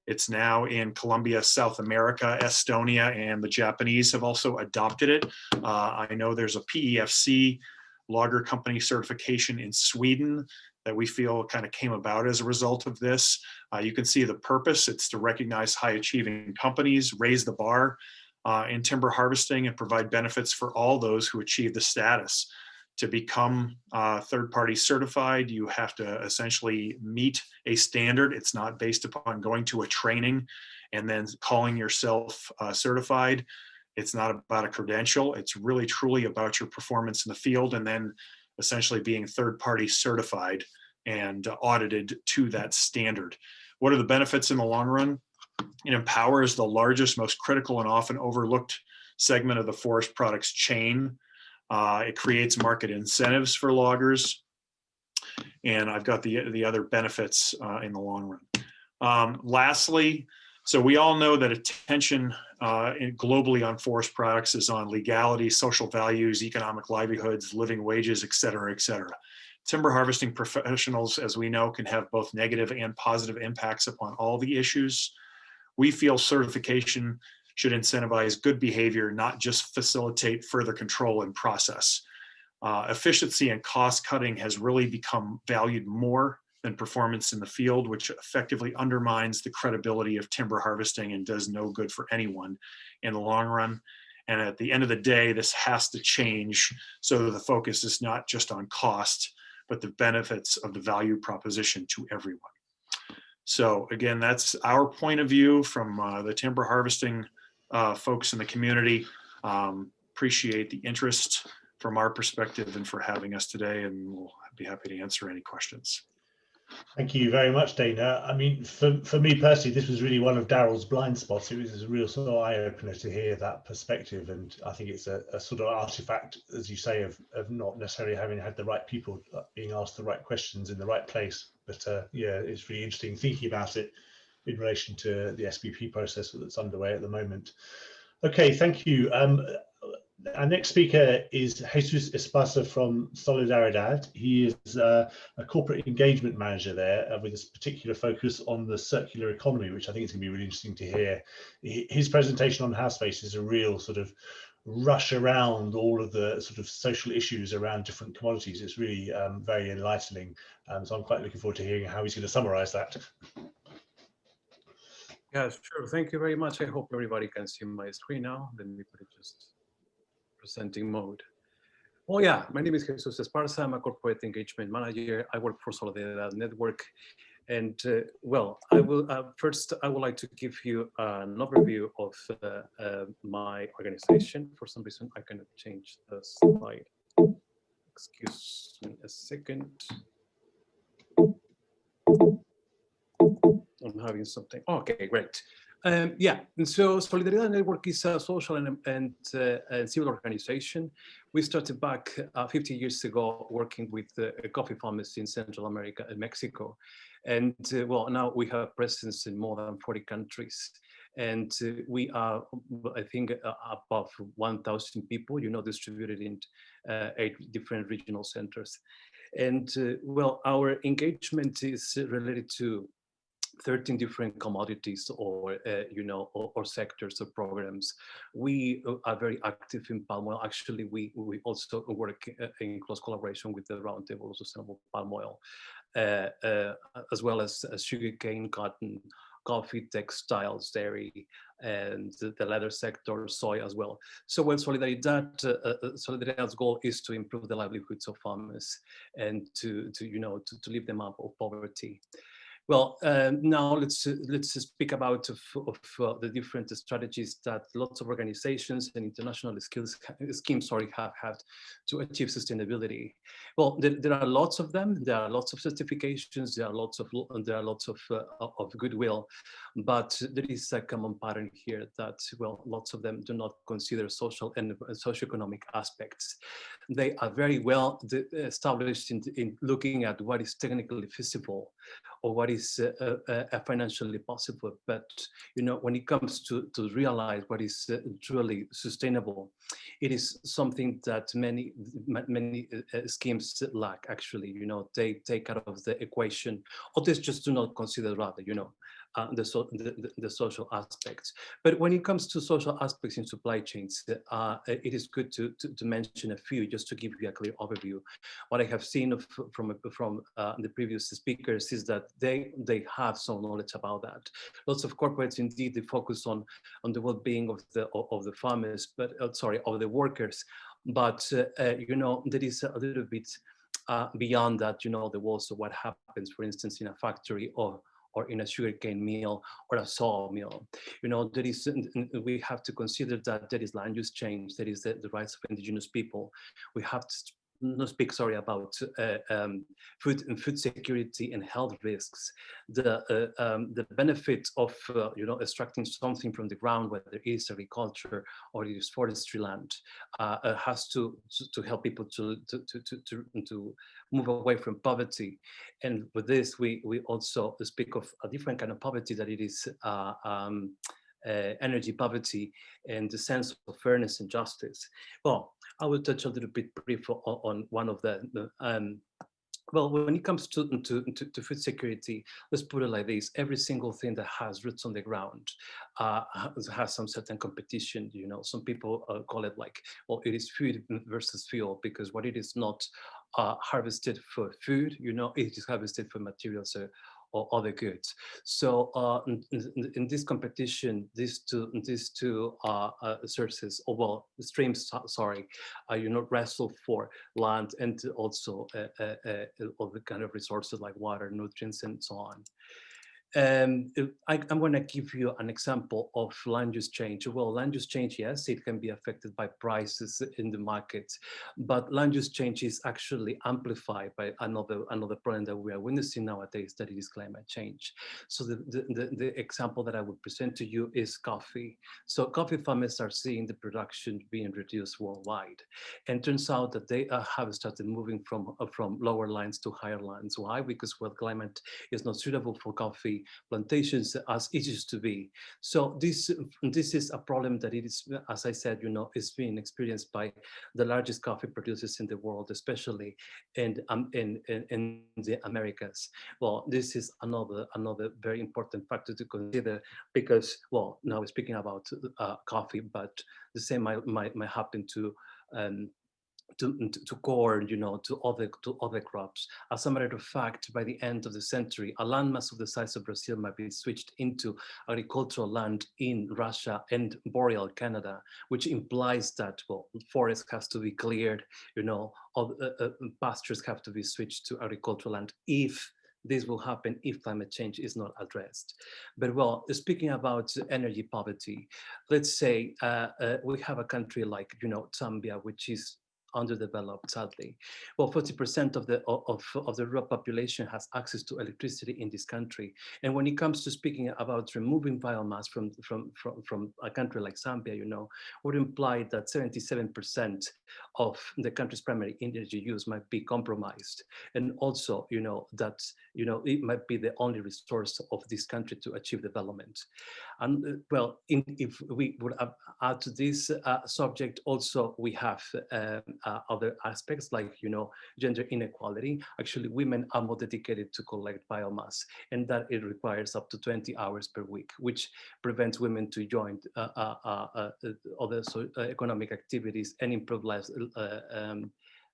It's now in Colombia, South America, Estonia, and the Japanese have also adopted it. I know there's a PEFC logger company certification in Sweden that we feel kind of came about as a result of this. You can see the purpose. It's to recognize high achieving companies, raise the bar in timber harvesting, and provide benefits for all those who achieve the status. To become third-party certified, you have to essentially meet a standard. It's not based upon going to a training and then calling yourself certified. It's not about a credential. It's really truly about your performance in the field, and then essentially being third-party certified and audited to that standard. What are the benefits in the long run? It empowers the largest, most critical, and often overlooked segment of the forest products chain. It creates market incentives for loggers. And I've got the other benefits in the long run. Lastly, so we all know that attention globally on forest products is on legality, social values, economic livelihoods, living wages, et cetera, et cetera. Timber harvesting professionals, as we know, can have both negative and positive impacts upon all the issues. We feel certification should incentivize good behavior, not just facilitate further control and process. Efficiency and cost cutting has really become valued more than performance in the field, which effectively undermines the credibility of timber harvesting and does no good for anyone in the long run. And at the end of the day, this has to change so that the focus is not just on cost, but the benefits of the value proposition to everyone. So again, that's our point of view from the timber harvesting folks in the community. Appreciate the interest from our perspective and for having us today, and we'll be happy to answer any questions. Thank you very much, Dana. I mean, for me personally, this was really one of Darryl's blind spots. It was a real sort of eye-opener to hear that perspective, and I think it's a sort of artifact, as you say, of not necessarily having had the right people being asked the right questions in the right place. But yeah, it's really interesting thinking about it in relation to the SBP process that's underway at the moment. Okay, thank you. Our next speaker is Jesus Espasa from Solidaridad. He is a corporate engagement manager there with this particular focus on the circular economy, which I think is going to be really interesting to hear. His presentation on Housebase is a real sort of rush around all of the sort of social issues around different commodities. It's really very enlightening. So I'm quite looking forward to hearing how he's going to summarize that. Yeah, sure. Thank you very much. I hope everybody can see my screen now. Let me put it just presenting mode. Well, yeah, my name is Jesus Esparza. I'm a corporate engagement manager. I work for Solidaridad Network. And well, I will first, I would like to give you an overview of my organization. For some reason, I cannot change the slide. Excuse me a second. I'm having something. Okay, great. Yeah, and so Solidaridad Network is a social and civil organization. We started back 50 years ago working with coffee farmers in Central America and Mexico. And well, now we have presence in more than 40 countries. And we are, I think, above 1,000 people, distributed in 8 different regional centers. And well, our engagement is related to 13 different commodities or sectors or programs. We are very active in palm oil. Actually, we also work in close collaboration with the Roundtable of Sustainable Palm Oil, as well as sugarcane, cotton, coffee, textiles, dairy, and the leather sector, soy as well. So when Solidaridad's goal is to improve the livelihoods of farmers and to lift them out of poverty. Well, now let's speak about the different strategies that lots of organizations and international schemes, sorry, have had to achieve sustainability. Well, there are lots of them. There are lots of certifications. There are lots of goodwill, but there is a common pattern here that, well, lots of them do not consider social and socioeconomic aspects. They are very well established in looking at what is technically feasible or what is financially possible. But when it comes to realize what is truly sustainable, it is something that many schemes lack. Actually, they take out of the equation, or they just do not consider rather. The social aspects. But when it comes to social aspects in supply chains, it is good to mention a few just to give you a clear overview. What I have seen from the previous speakers is that they have some knowledge about that. Lots of corporates indeed they focus on the well-being of the farmers, but sorry, of the workers. But there is a little bit beyond that. The walls of what happens, for instance, in a factory or in a sugarcane mill or a sawmill. There is, we have to consider that there is land use change, there is the rights of indigenous people. We have to not speak, sorry, about food security and health risks. The benefit of extracting something from the ground, whether it is agriculture or it is forestry land, has to help people to move away from poverty. And with this, we also speak of a different kind of poverty, that it is energy poverty and the sense of fairness and justice. Well, I will touch a little bit brief on one of the well, when it comes to food security, let's put it like this: every single thing that has roots on the ground has some certain competition. Some people call it like, well, it is food versus fuel, because what it is not harvested for food, it is harvested for materials or other goods. So in this competition, these two sources, or well, streams, sorry, wrestle for land and also other kind of resources like water, nutrients, and so on. I'm going to give you an example of land use change. Well, land use change, yes, it can be affected by prices in the market, but land use change is actually amplified by another problem that we are witnessing nowadays, that is climate change. So the example that I would present to you is coffee. So coffee farmers are seeing the production being reduced worldwide, and turns out that they have started moving from lower lines to higher lines. Why? Because well, climate is not suitable for coffee plantations as it used to be. So this is a problem that it is, as I said, is being experienced by the largest coffee producers in the world, especially in the Americas. Well, this is another very important factor to consider, because well, now we're speaking about coffee, but the same might happen to corn, to other crops. As a matter of fact, by the end of the century, a landmass of the size of Brazil might be switched into agricultural land in Russia and boreal Canada, which implies that well, forest has to be cleared, pastures have to be switched to agricultural land if this will happen if climate change is not addressed. But well, speaking about energy poverty, let's say we have a country like Zambia, which is underdeveloped, sadly. Well, 40% of the rural population has access to electricity in this country. And when it comes to speaking about removing biomass from a country like Zambia, would imply that 77% of the country's primary energy use might be compromised. And also, that it might be the only resource of this country to achieve development. And well, if we would add to this subject, also we have other aspects like gender inequality. Actually, women are more dedicated to collect biomass, and that it requires up to 20 hours per week, which prevents women to join other economic activities and improve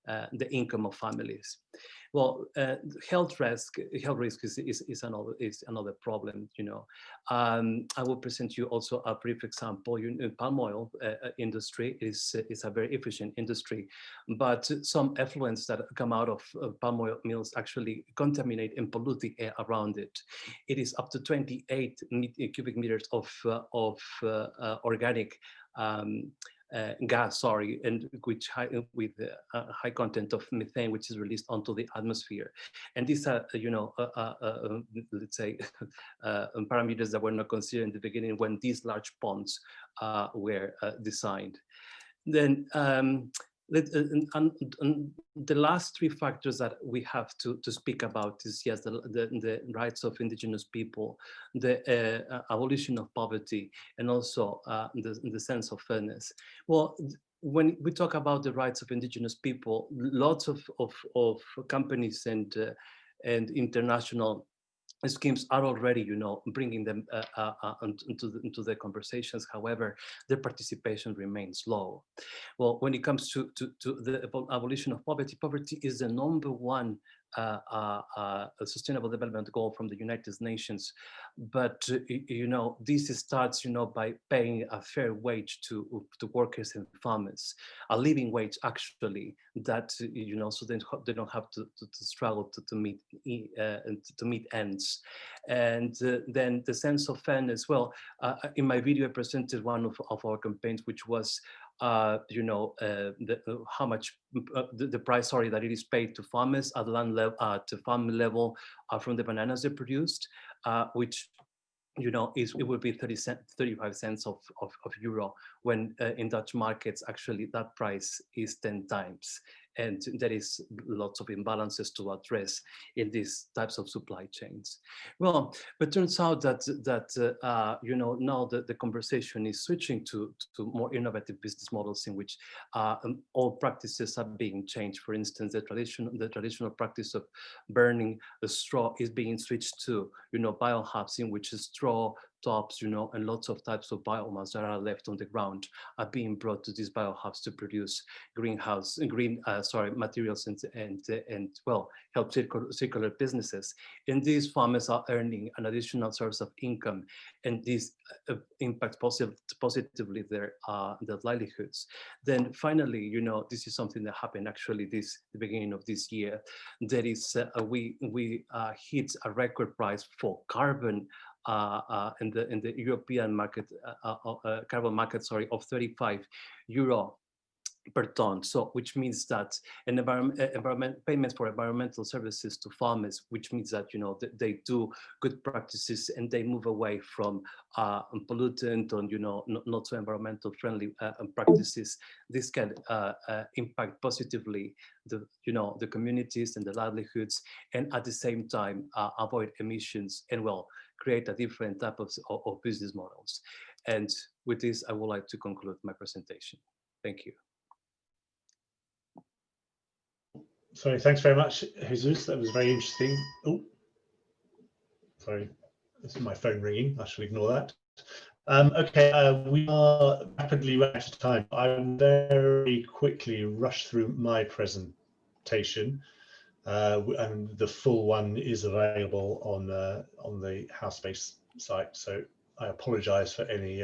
the income of families. Well, health risk is another problem. I will present you also a brief example. Palm oil industry is a very efficient industry, but some effluents that come out of palm oil mills actually contaminate and pollute the air around it. It is up to 28 cubic meters of organic gas, and with high content of methane, which is released onto the atmosphere. And these are, let's say, parameters that were not considered in the beginning when these large ponds were designed. Then the last three factors that we have to speak about is, yes, the rights of indigenous people, the abolition of poverty, and also the sense of fairness. Well, when we talk about the rights of indigenous people, lots of companies and international schemes are already, bringing them into the conversations. However, their participation remains low. Well, when it comes to the abolition of poverty, poverty is the number one sustainable development goal from the United Nations. But, this starts, by paying a fair wage to workers and farmers, a living wage, actually, that, so they don't have to struggle to meet ends. And then the sense of fairness. Well, in my video, I presented one of our campaigns, which was how much the price, that it is paid to farmers at land level, to farm level, from the bananas they produced, which it would be 35 cents of euro, when in Dutch markets, actually that price is 10 times. And there is lots of imbalances to address in these types of supply chains. Well, but turns out that now the conversation is switching to more innovative business models in which all practices are being changed. For instance, the traditional practice of burning a straw is being switched to biohubs, in which straw tops, and lots of types of biomass that are left on the ground are being brought to these biohubs to produce green materials and well, help circular businesses. And these farmers are earning an additional source of income, and this impacts positively their livelihoods. Then finally, this is something that happened actually the beginning of this year. There is we hit a record price for carbon in the European market, carbon market, of 35 euro per ton. So, which means that payments for environmental services to farmers, which means that they do good practices and they move away from pollutant or not so environmental friendly practices. This can impact positively the communities and the livelihoods, and at the same time avoid emissions and, well, create a different type of business models. And with this, I would like to conclude my presentation. Thank you. Sorry, thanks very much, Jesus. That was very interesting. Oh, sorry, this is my phone ringing. I shall ignore that. Okay, we are rapidly running out of time. I will very quickly rush through my presentation, and the full one is available on the HouseSpace site. So I apologise for any.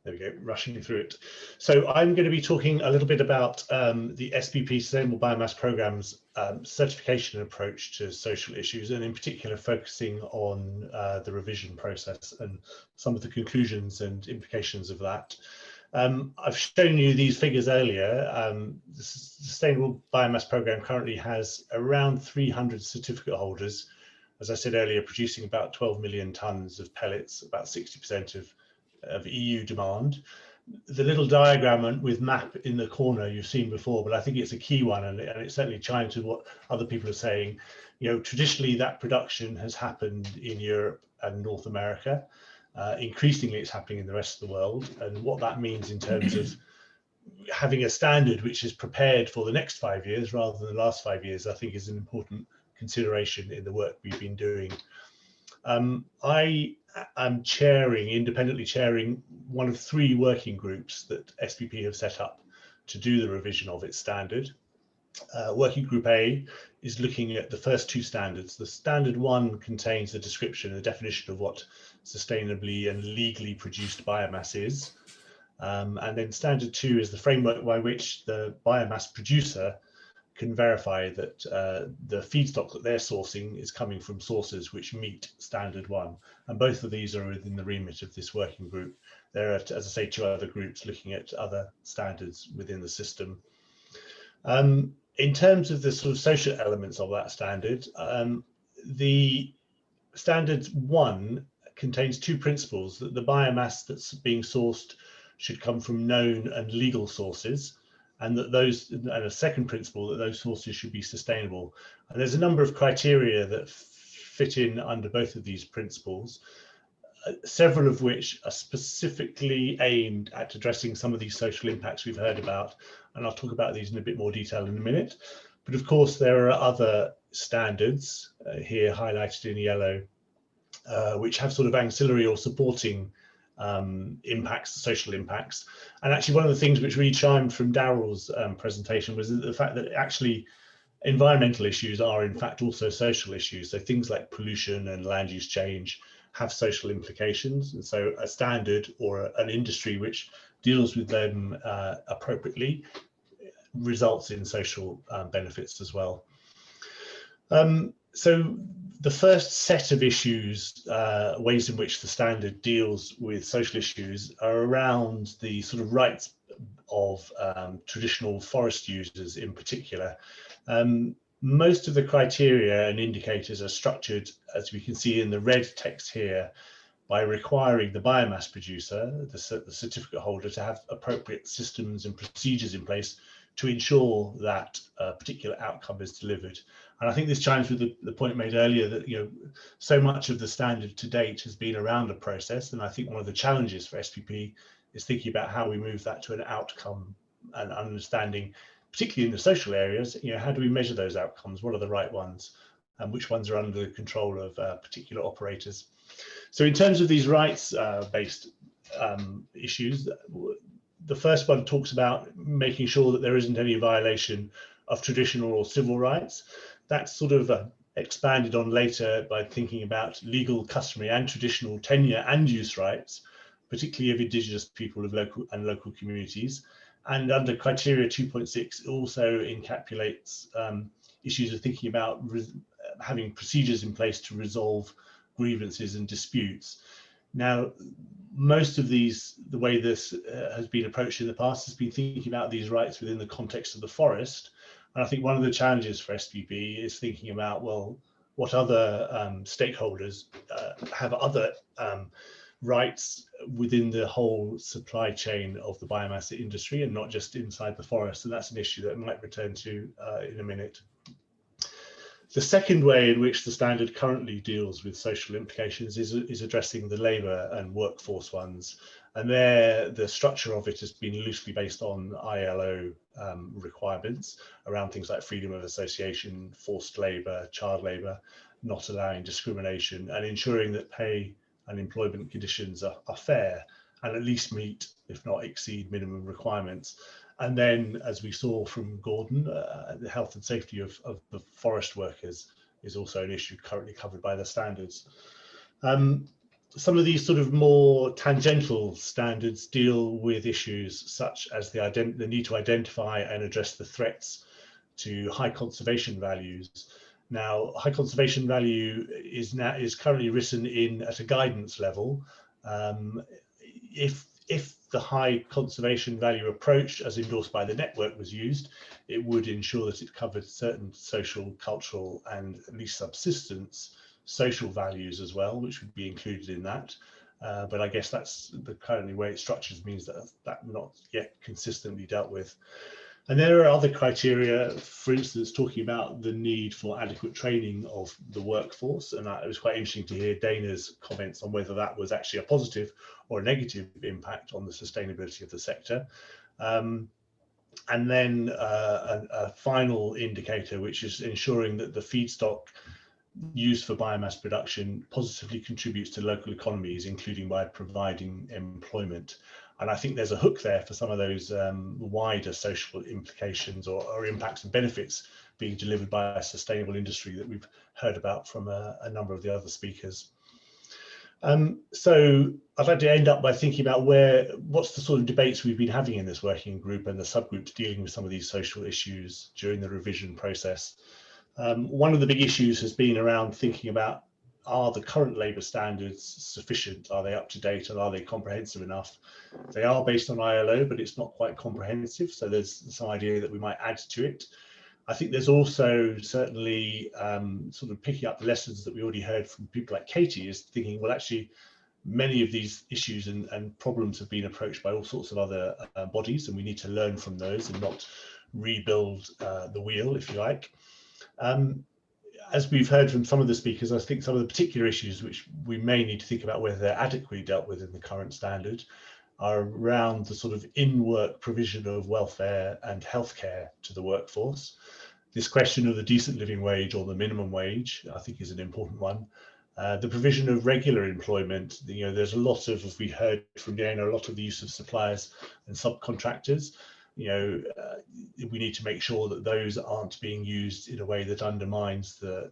There we go, rushing through it. So I'm going to be talking a little bit about the SBP Sustainable Biomass Programme's certification approach to social issues, and in particular focusing on the revision process and some of the conclusions and implications of that. I've shown you these figures earlier. The Sustainable Biomass Programme currently has around 300 certificate holders, as I said earlier, producing about 12 million tonnes of pellets, about 60% of EU demand. The little diagram with map in the corner you've seen before, but I think it's a key one, and it certainly chimes with what other people are saying. Traditionally that production has happened in Europe and North America. Increasingly it's happening in the rest of the world, and what that means in terms of having a standard which is prepared for the next 5 years rather than the last 5 years, I think is an important consideration in the work we've been doing. I am independently chairing one of 3 working groups that SBP have set up to do the revision of its standard. Working Group A is looking at the first two standards. The standard 1 contains the description and the definition of what sustainably and legally produced biomass is. And then standard 2 is the framework by which the biomass producer can verify that the feedstock that they're sourcing is coming from sources which meet standard 1. And both of these are within the remit of this working group. There are, as I say, 2 other groups looking at other standards within the system. In terms of the sort of social elements of that standard, the standard 1 contains 2 principles: that the biomass that's being sourced should come from known and legal sources, and that and a second principle, that those sources should be sustainable. And there's a number of criteria that fit in under both of these principles, several of which are specifically aimed at addressing some of these social impacts we've heard about, and I'll talk about these in a bit more detail in a minute. But of course, there are other standards here highlighted in yellow, which have sort of ancillary or supporting impacts, social impacts. And actually, one of the things which really chimed from Darrell's presentation was the fact that actually environmental issues are in fact also social issues. So things like pollution and land use change have social implications, and so a standard or an industry which deals with them appropriately results in social benefits as well. So the first set of issues, ways in which the standard deals with social issues, are around the sort of rights of traditional forest users in particular. Most of the criteria and indicators are structured, as we can see in the red text here, by requiring the biomass producer, the certificate holder, to have appropriate systems and procedures in place to ensure that a particular outcome is delivered. And I think this chimes with the point made earlier that, you know, so much of the standard to date has been around a process, and I think one of the challenges for SPP is thinking about how we move that to an outcome and understanding, particularly in the social areas, you know, how do we measure those outcomes? What are the right ones, and which ones are under the control of particular operators? So in terms of these rights-based issues, the first one talks about making sure that there isn't any violation of traditional or civil rights. That's sort of expanded on later by thinking about legal, customary and traditional tenure and use rights, particularly of Indigenous people of local communities. And under criteria 2.6, it also encapsulates issues of thinking about having procedures in place to resolve grievances and disputes. Now, most of these, the way this has been approached in the past, has been thinking about these rights within the context of the forest. And I think one of the challenges for SPP is thinking about, well, what other stakeholders have other rights within the whole supply chain of the biomass industry, and not just inside the forest. And that's an issue that I might return to in a minute. The second way in which the standard currently deals with social implications is addressing the labour and workforce ones. And there, the structure of it has been loosely based on ILO requirements around things like freedom of association, forced labour, child labour, not allowing discrimination, and ensuring that pay and employment conditions are fair and at least meet, if not exceed, minimum requirements. And then, as we saw from Gordon, the health and safety of the forest workers is also an issue currently covered by the standards. Some of these sort of more tangential standards deal with issues such as the need to identify and address the threats to high conservation values. Now, high conservation value is currently written in at a guidance level. If the high conservation value approach, as endorsed by the network, was used, it would ensure that it covered certain social, cultural, and at least subsistence social values as well, which would be included in that. But I guess that's the currently way it's structured means that that's not yet consistently dealt with. And there are other criteria, for instance, talking about the need for adequate training of the workforce. And it was quite interesting to hear Dana's comments on whether that was actually a positive or a negative impact on the sustainability of the sector. And then a final indicator, which is ensuring that the feedstock used for biomass production positively contributes to local economies, including by providing employment. And I think there's a hook there for some of those wider social implications or impacts and benefits being delivered by a sustainable industry that we've heard about from a number of the other speakers. So I'd like to end up by thinking about what's the sort of debates we've been having in this working group and the subgroups dealing with some of these social issues during the revision process. One of the big issues has been around thinking about, are the current labour standards sufficient? Are they up to date and are they comprehensive enough? They are based on ILO, but it's not quite comprehensive. So there's some idea that we might add to it. I think there's also certainly sort of picking up the lessons that we already heard from people like Katie, is thinking, well, actually, many of these issues and problems have been approached by all sorts of other bodies, and we need to learn from those and not rebuild the wheel, if you like. As we've heard from some of the speakers, I think some of the particular issues which we may need to think about whether they're adequately dealt with in the current standard are around the sort of in-work provision of welfare and healthcare to the workforce. This question of the decent living wage or the minimum wage, I think, is an important one. The provision of regular employment, there's a lot of, as we heard from Diana, a lot of the use of suppliers and subcontractors. We need to make sure that those aren't being used in a way that undermines the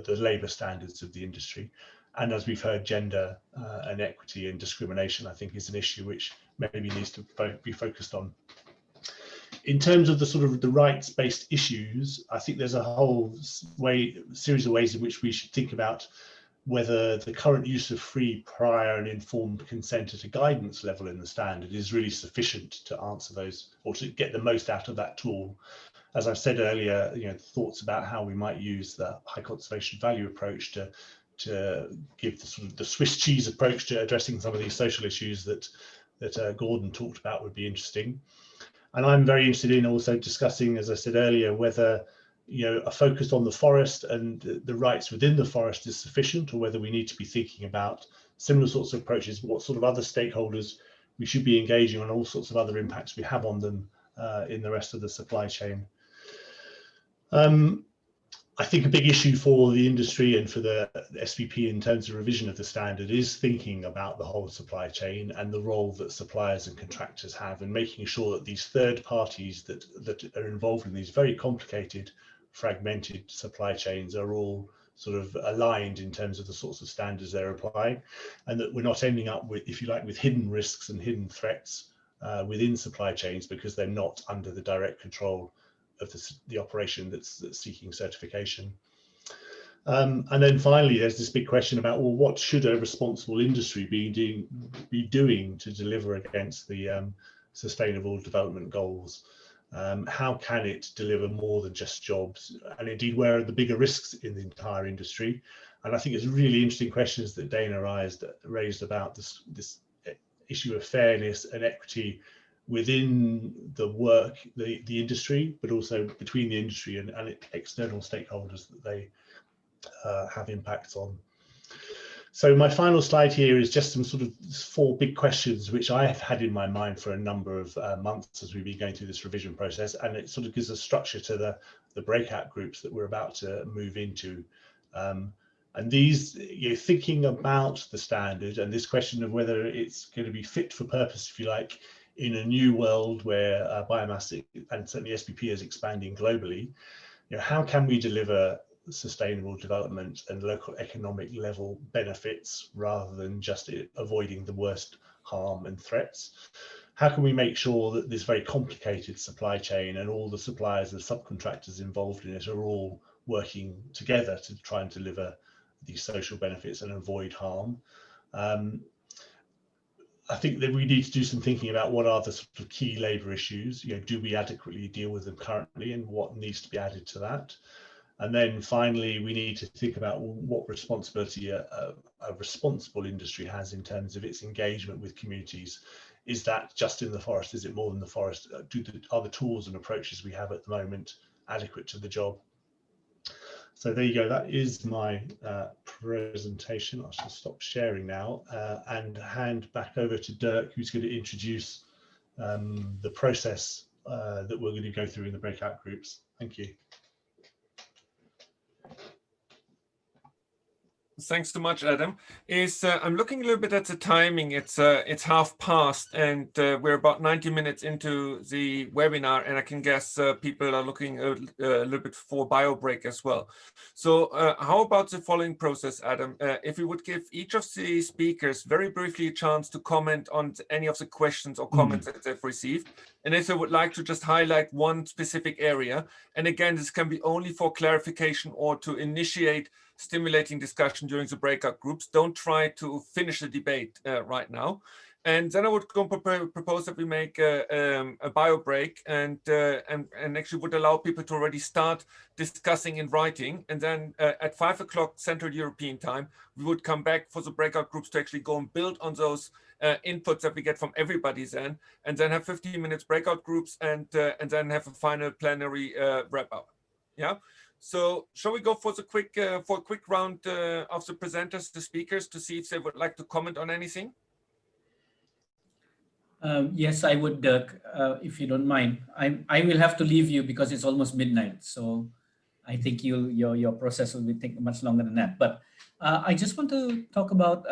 labour standards of the industry. And as we've heard, gender and equity and discrimination, I think, is an issue which maybe needs to be focused on. In terms of the sort of the rights-based issues, I think there's a whole series of ways in which we should think about whether the current use of free, prior and informed consent at a guidance level in the standard is really sufficient to answer those or to get the most out of that tool. As I've said earlier, thoughts about how we might use the high conservation value approach to give the sort of the Swiss cheese approach to addressing some of these social issues that Gordon talked about would be interesting. And I'm very interested in also discussing, as I said earlier, whether a focus on the forest and the rights within the forest is sufficient, or whether we need to be thinking about similar sorts of approaches, what sort of other stakeholders we should be engaging on, all sorts of other impacts we have on them in the rest of the supply chain. I think a big issue for the industry and for the SVP in terms of revision of the standard is thinking about the whole supply chain and the role that suppliers and contractors have, and making sure that these third parties that are involved in these very complicated, fragmented supply chains are all sort of aligned in terms of the sorts of standards they're applying, and that we're not ending up with, if you like, with hidden risks and hidden threats within supply chains because they're not under the direct control of the operation that's seeking certification. And then finally, there's this big question about, well, what should a responsible industry be doing to deliver against the sustainable development goals? How can it deliver more than just jobs? And indeed, where are the bigger risks in the entire industry? And I think it's really interesting questions that Dana raised about this issue of fairness and equity within the industry, but also between the industry and external stakeholders that they have impacts on. So my final slide here is just some sort of 4 big questions which I have had in my mind for a number of months as we've been going through this revision process, and it sort of gives a structure to the breakout groups that we're about to move into. And these, you're thinking about the standard and this question of whether it's going to be fit for purpose, if you like, in a new world where biomass and certainly SPP is expanding globally. How can we deliver sustainable development and local economic level benefits rather than just avoiding the worst harm and threats? How can we make sure that this very complicated supply chain and all the suppliers and subcontractors involved in it are all working together to try and deliver these social benefits and avoid harm? I think that we need to do some thinking about what are the sort of key labour issues. Do we adequately deal with them currently, and what needs to be added to that? And then finally, we need to think about what responsibility a responsible industry has in terms of its engagement with communities. Is that just in the forest? Is it more than the forest? Are the tools and approaches we have at the moment adequate to the job? So there you go. That is my presentation. I shall stop sharing now and hand back over to Dirk, who's going to introduce the process that we're going to go through in the breakout groups. Thank you. Thanks so much, Adam. I'm looking a little bit at the timing. It's 1/2 and we're about 90 minutes into the webinar, and I can guess people are looking a little bit for bio break as well. So how about the following process, Adam? If we would give each of the speakers very briefly a chance to comment on any of the questions or comments that they've received, and if they would like to just highlight one specific area, and again, this can be only for clarification or to initiate stimulating discussion during the breakout groups. Don't try to finish the debate right now. And then I would propose that we make a bio break and actually would allow people to already start discussing in writing. And then at 5 o'clock Central European time, we would come back for the breakout groups to actually go and build on those inputs that we get from everybody then, and then have 15 minutes breakout groups and then have a final plenary wrap up. Yeah. So shall we go for a quick round of the presenters, the speakers, to see if they would like to comment on anything? Yes, I would, Dirk, if you don't mind. I will have to leave you because it's almost midnight. So I think your process will take much longer than that. But I just want to talk about,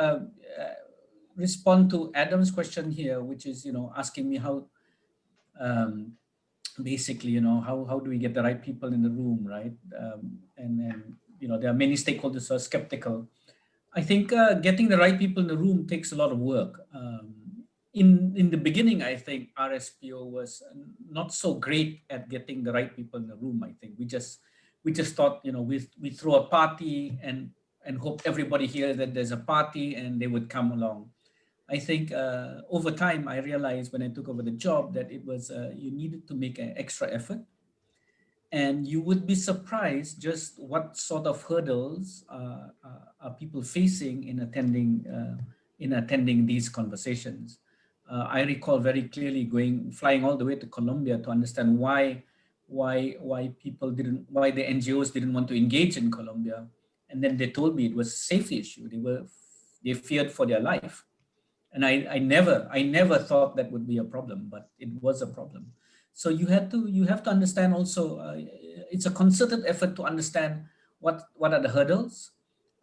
respond to Adam's question here, which is, asking me how, basically, how do we get the right people in the room, right? And there are many stakeholders who are skeptical. I think getting the right people in the room takes a lot of work. In the beginning, I think RSPO was not so great at getting the right people in the room. I think we just thought, we throw a party and hope everybody hears that there's a party and they would come along. I think over time, I realized when I took over the job that it was, you needed to make an extra effort. And you would be surprised just what sort of hurdles are people facing in attending these conversations. I recall very clearly flying all the way to Colombia to understand why the NGOs didn't want to engage in Colombia. And then they told me it was a safety issue. They feared for their life. And I never thought that would be a problem, but it was a problem. So you have to understand also, it's a concerted effort to understand what are the hurdles.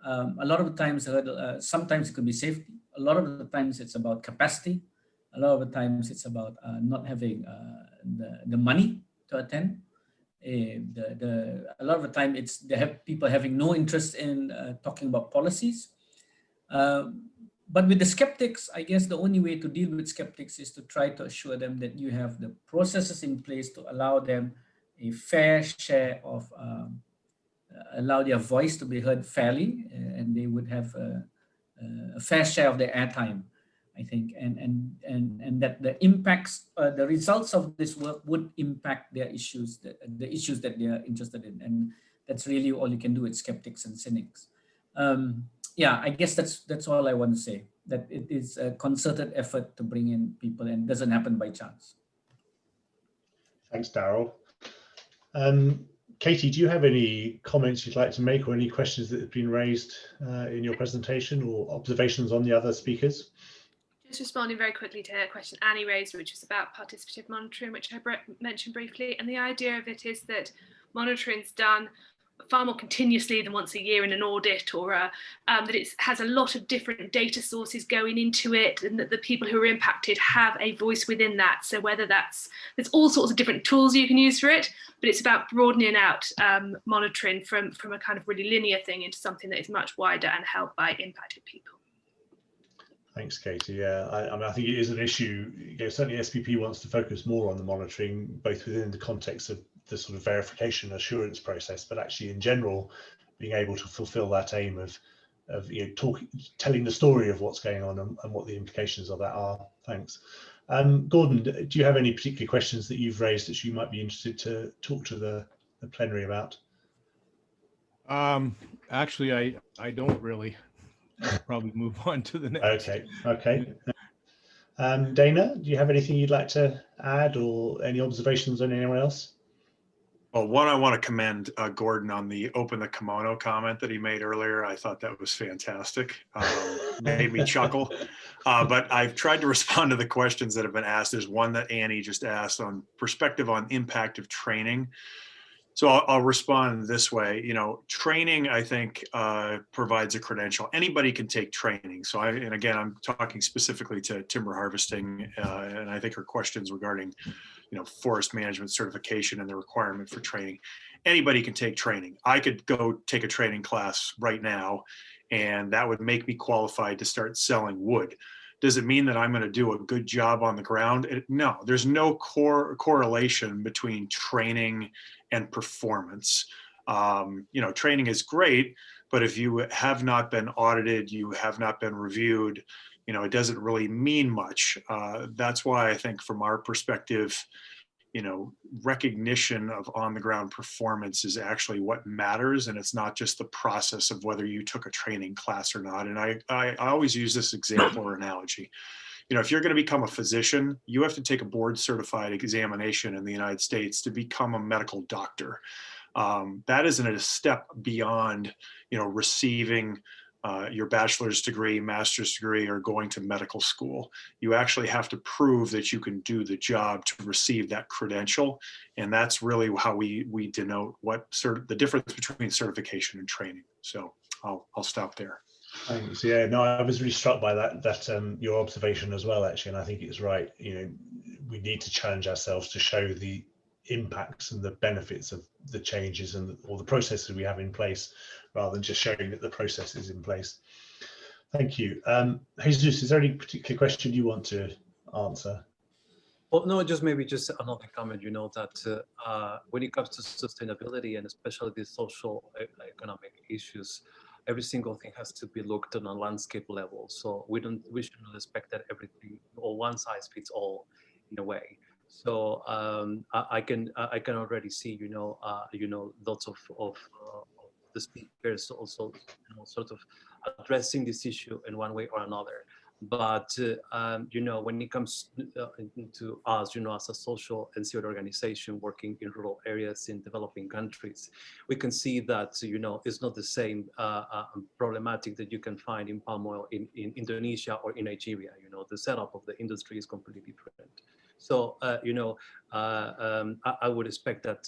A lot of the times, sometimes it could be safety. A lot of the times it's about capacity. A lot of the times it's about not having the money to attend. A lot of the time they have people having no interest in talking about policies. But with the skeptics, I guess the only way to deal with skeptics is to try to assure them that you have the processes in place to allow them a fair share of, allow their voice to be heard fairly, and they would have a fair share of their airtime, I think, and that the impacts, the results of this work would impact their issues, the issues that they are interested in, and that's really all you can do with skeptics and cynics. Yeah, I guess that's all I want to say, that it is a concerted effort to bring in people and it doesn't happen by chance. Thanks, Daryl. Katie, do you have any comments you'd like to make or any questions that have been raised in your presentation or observations on the other speakers? Just responding very quickly to a question Annie raised, which was about participative monitoring, which I mentioned briefly. And the idea of it is that monitoring is done far more continuously than once a year in an audit, or that it has a lot of different data sources going into it, and that the people who are impacted have a voice within that. So whether there's all sorts of different tools you can use for it, but it's about broadening out monitoring from a kind of really linear thing into something that is much wider and held by impacted people. Thanks, Katie. Yeah, I mean, I think it is an issue. Certainly SPP wants to focus more on the monitoring, both within the context of the sort of verification assurance process, but actually in general, being able to fulfill that aim of telling the story of what's going on and what the implications of that are. Thanks. Gordon, do you have any particular questions that you've raised that you might be interested to talk to the plenary about? Actually, I don't really. I'll probably move on to the next. Okay. Dana, do you have anything you'd like to add or any observations on anyone else? Well, one, I want to commend Gordon on the open the kimono comment that he made earlier. I thought that was fantastic. Made me chuckle. But I've tried to respond to the questions that have been asked. There's one that Annie just asked on perspective on impact of training. So I'll respond this way. You know, training, I think, provides a credential. Anybody can take training. So and again, I'm talking specifically to timber harvesting, and I think her questions regarding, you know, forest management certification and the requirement for training. Anybody can take training. I could go take a training class right now, and that would make me qualified to start selling wood. Does it mean that I'm going to do a good job on the ground? No, there's no correlation between training and performance. You know, training is great, but if you have not been audited, you have not been reviewed, you know, it doesn't really mean much. That's why I think from our perspective, you know, recognition of on the ground performance is actually what matters. And it's not just the process of whether you took a training class or not. And I always use this example or analogy. You know, if you're going to become a physician, you have to take a board certified examination in the United States to become a medical doctor. That isn't a step beyond, you know, receiving your bachelor's degree, master's degree, or going to medical school. You actually have to prove that you can do the job to receive that credential. And that's really how we denote what the difference between certification and training. So I'll stop there. Thanks. Yeah, no, I was really struck by that your observation as well, actually, and I think it's right. You know, we need to challenge ourselves to show the impacts and the benefits of the changes and all the processes we have in place, rather than just showing that the process is in place. Thank you. Jesus, is there any particular question you want to answer? Well, no, just maybe just another comment, you know, that when it comes to sustainability and especially the social economic issues, every single thing has to be looked on a landscape level. So we should not expect that everything or one size fits all in a way. So I can already see, you know, lots of the speakers also, you know, sort of addressing this issue in one way or another. But you know, when it comes to us, you know, as a social and civil organization working in rural areas in developing countries, we can see that, you know, it's not the same problematic that you can find in palm oil in Indonesia or in Nigeria. You know, the setup of the industry is completely different. So, you know, I would expect that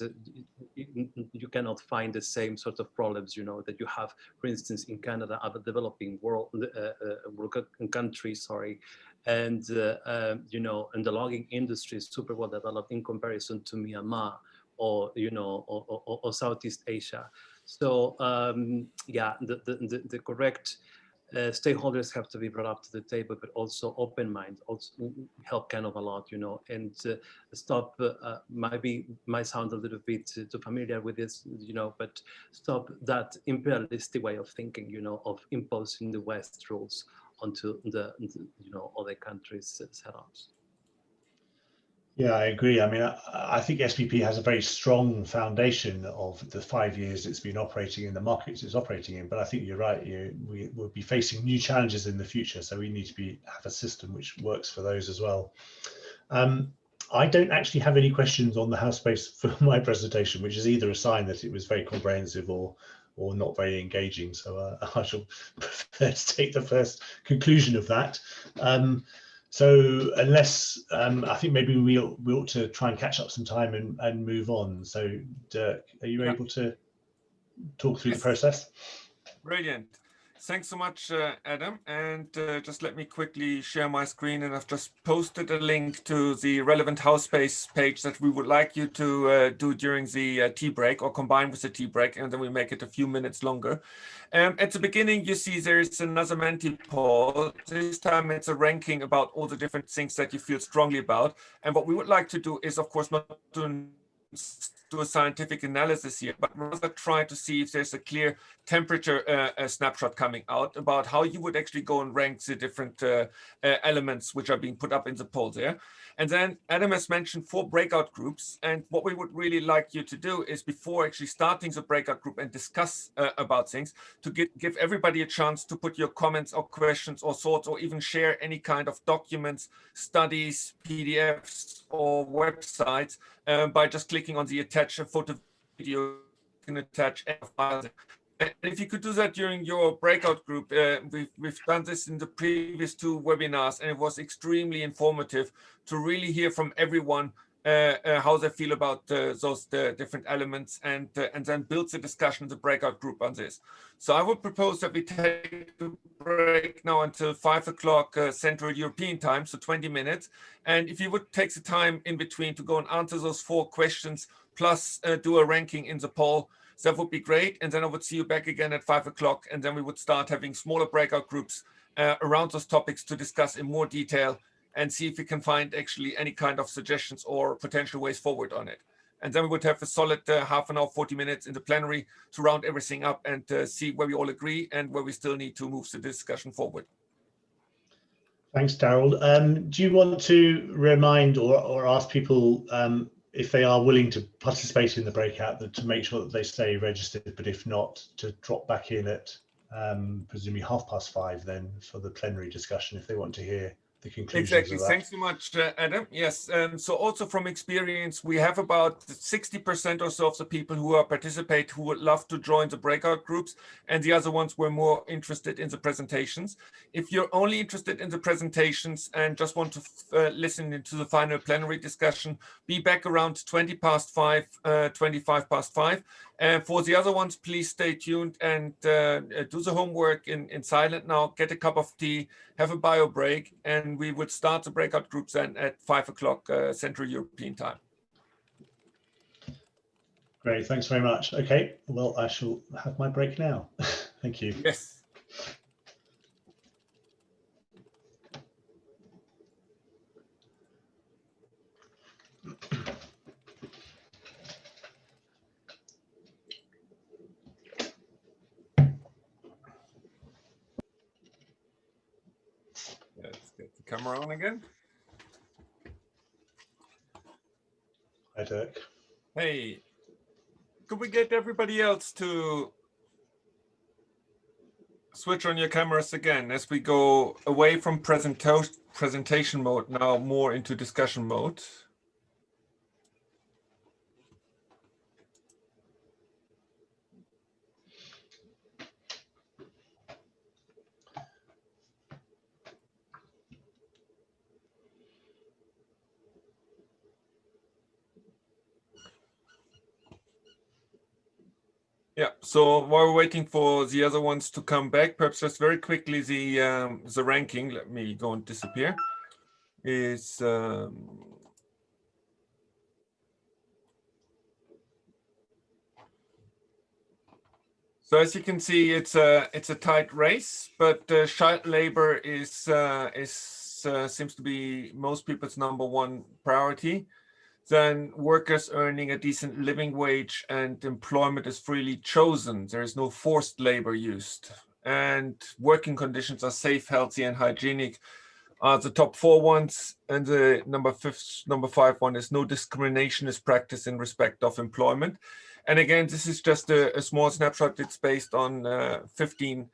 you cannot find the same sort of problems, you know, that you have, for instance, in Canada, other developing countries, sorry, and, you know, and the logging industry is super well developed in comparison to Myanmar or, you know, or Southeast Asia. So, yeah, the correct stakeholders have to be brought up to the table, but also open mind also help kind of a lot, you know, and stop, might sound a little bit too familiar with this, you know, but stop that imperialistic way of thinking, you know, of imposing the West rules onto the you know, other countries' setups. Yeah, I agree. I mean, I think SPP has a very strong foundation of the 5 years it's been operating in the markets it's operating in. But I think you're right. We will be facing new challenges in the future, so we need to have a system which works for those as well. I don't actually have any questions on the house space for my presentation, which is either a sign that it was very comprehensive or not very engaging. So I shall prefer to take the first conclusion of that. So unless, I think maybe we ought to try and catch up some time and move on. So Dirk, are you able to talk through the process? Brilliant. Thanks so much, Adam. And just let me quickly share my screen. And I've just posted a link to the relevant house space page that we would like you to do during the tea break or combine with the tea break. And then we make it a few minutes longer. At the beginning, you see there's another Menti poll. This time it's a ranking about all the different things that you feel strongly about. And what we would like to do is, of course, not to do a scientific analysis here, but rather try to see if there's a clear temperature snapshot coming out about how you would actually go and rank the different elements which are being put up in the poll there. And then Adam has mentioned 4 breakout groups. And what we would really like you to do is, before actually starting the breakout group and discuss about things, to give everybody a chance to put your comments or questions or thoughts, or even share any kind of documents, studies, PDFs, or websites by just clicking on the attach a photo video. You can attach a file. And if you could do that during your breakout group, we've done this in the previous 2 webinars, and it was extremely informative to really hear from everyone how they feel about those different elements, and then builds a discussion, the breakout group on this. So I would propose that we take a break now until 5 o'clock Central European time, so 20 minutes. And if you would take the time in between to go and answer those 4 questions, plus do a ranking in the poll, that would be great. And then I would see you back again at 5 o'clock, and then we would start having smaller breakout groups around those topics to discuss in more detail and see if we can find actually any kind of suggestions or potential ways forward on it. And then we would have a solid half an hour, 40 minutes in the plenary to round everything up and see where we all agree and where we still need to move the discussion forward. Thanks, Daryl. Do you want to remind or ask people if they are willing to participate in the breakout, to make sure that they stay registered, but if not, to drop back in at presumably 5:30 then for the plenary discussion if they want to hear the conclusions Exactly. of that. Thanks so much, Adam. Yes. So also from experience, we have about 60% or so of the people who are participate who would love to join the breakout groups, and the other ones were more interested in the presentations. If you're only interested in the presentations and just want to listen into the final plenary discussion, be back around 20 past 5, 25 past 5. And for the other ones, please stay tuned and do the homework in silent now, get a cup of tea, have a bio break, and we would start the breakout groups then at 5 o'clock Central European time. Great, thanks very much. Okay, well, I shall have my break now. Thank you. Yes. Let's get the camera on again. Hi, Dirk. Hey, could we get everybody else to switch on your cameras again as we go away from presentation mode now more into discussion mode? Yeah, so while we're waiting for the other ones to come back, perhaps just very quickly the ranking, let me go and disappear, is so as you can see, it's a tight race, but child labor is seems to be most people's #1 priority. Then workers earning a decent living wage and employment is freely chosen. There is no forced labor used. And working conditions are safe, healthy, and hygienic are the top 4 ones. And the number 5 one is no discrimination is practiced in respect of employment. And again, this is just a small snapshot. It's based on 15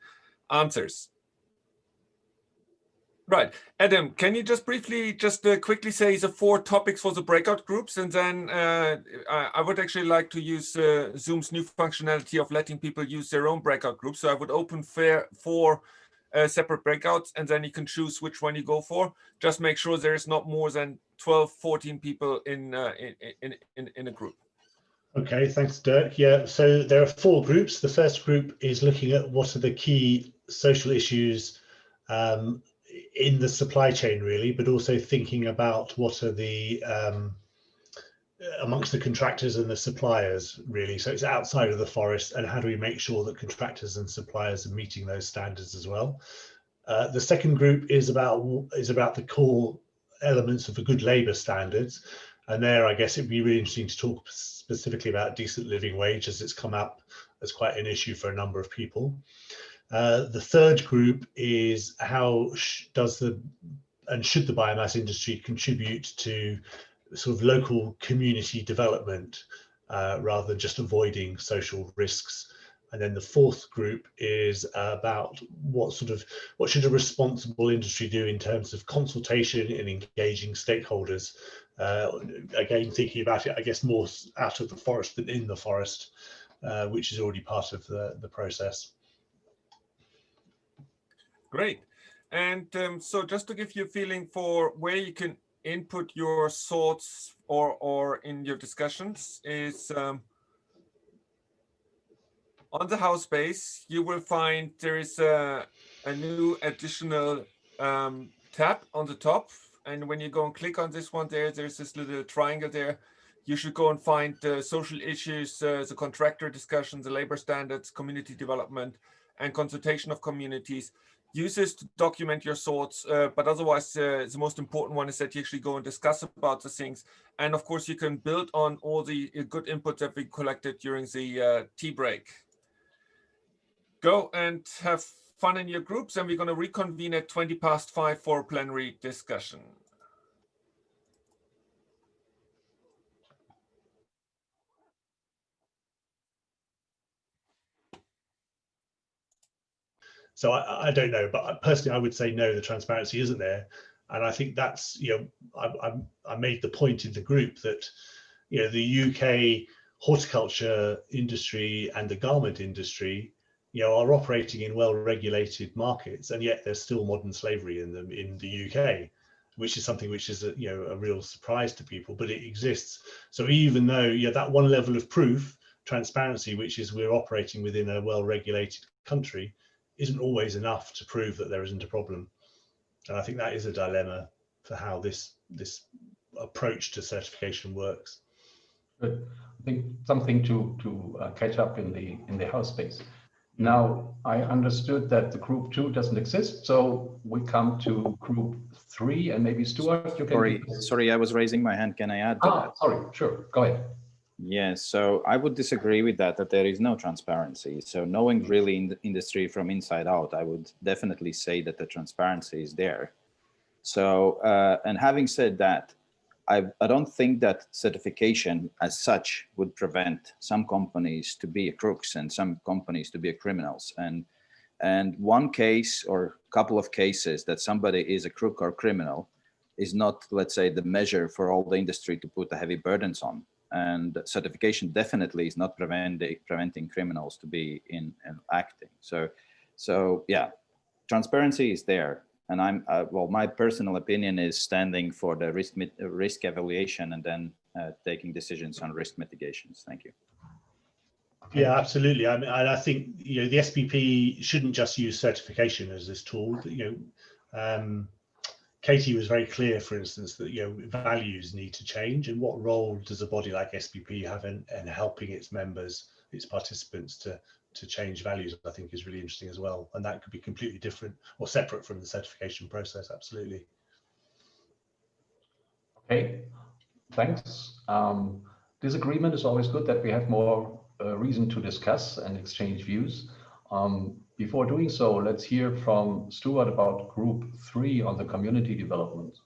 answers. Right. Adam, can you just briefly, quickly say the 4 topics for the breakout groups? And then I would actually like to use Zoom's new functionality of letting people use their own breakout groups. So I would open 4 separate breakouts, and then you can choose which one you go for. Just make sure there is not more than 12, 14 people in a group. Okay, thanks, Dirk. Yeah, so there are 4 groups. The first group is looking at what are the key social issues in the supply chain, really, but also thinking about what are the amongst the contractors and the suppliers, really. So it's outside of the forest, and how do we make sure that contractors and suppliers are meeting those standards as well. The second group is about the core elements of the good labour standards, and there I guess it'd be really interesting to talk specifically about decent living wage, as it's come up as quite an issue for a number of people. The third group is how should the biomass industry contribute to sort of local community development rather than just avoiding social risks. And then the fourth group is about what should a responsible industry do in terms of consultation and engaging stakeholders. Again, thinking about it, I guess, more out of the forest than in the forest, which is already part of the process. Great. And so just to give you a feeling for where you can input your thoughts or in your discussions is on the house base, you will find there is a new additional tab on the top. And when you go and click on this one there, there's this little triangle there. You should go and find the social issues, the contractor discussion, the labor standards, community development, and consultation of communities. Use this to document your thoughts, but otherwise the most important one is that you actually go and discuss about the things. And of course, you can build on all the good input that we collected during the tea break. Go and have fun in your groups, and we're going to reconvene at 5:20 for plenary discussion. So I don't know, but personally, I would say no, the transparency isn't there. And I think that's, I made the point in the group that, the UK horticulture industry and the garment industry, are operating in well-regulated markets, and yet there's still modern slavery in them in the UK, which is something which is a real surprise to people, but it exists. So even though that one level of proof, transparency, which is we're operating within a well-regulated country, isn't always enough to prove that there isn't a problem. And I think that is a dilemma for how this approach to certification works. Good. I think something to catch up in the house space. Now, I understood that the group 2 doesn't exist, so we come to group 3, and maybe Stuart, you can... Sorry, I was raising my hand. Can I add to that? Sorry, sure, go ahead. Yes, so I would disagree with that there is no transparency. So knowing really in the industry from inside out, I would definitely say that the transparency is there. So, and having said that, I don't think that certification as such would prevent some companies to be crooks and some companies to be criminals. And one case or couple of cases that somebody is a crook or criminal is not, let's say, the measure for all the industry to put the heavy burdens on. And certification definitely is not preventing criminals to be in acting. So yeah, transparency is there. And I'm, well, my personal opinion is standing for the risk evaluation and then taking decisions on risk mitigations. Thank you. Yeah, absolutely. I mean, I think the SPP shouldn't just use certification as this tool. Katie was very clear, for instance, that values need to change, and what role does a body like SPP have in helping its members, its participants to change values, I think is really interesting as well. And that could be completely different or separate from the certification process. Absolutely. Okay, thanks. Disagreement is always good, that we have more reason to discuss and exchange views. Before doing so, let's hear from Stuart about group 3 on the community development.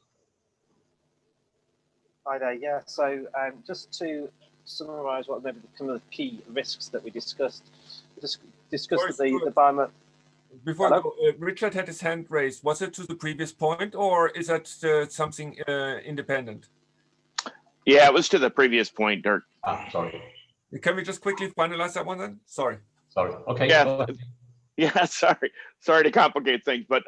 Hi there, yeah, so just to summarize what maybe some of the key risks that we discussed. Discussed the biomass. Before Richard had his hand raised, was it to the previous point or is that something independent? Yeah, it was to the previous point, Dirk. Sorry. Can we just quickly finalize that one then? Sorry. Okay. Yeah, sorry to complicate things, but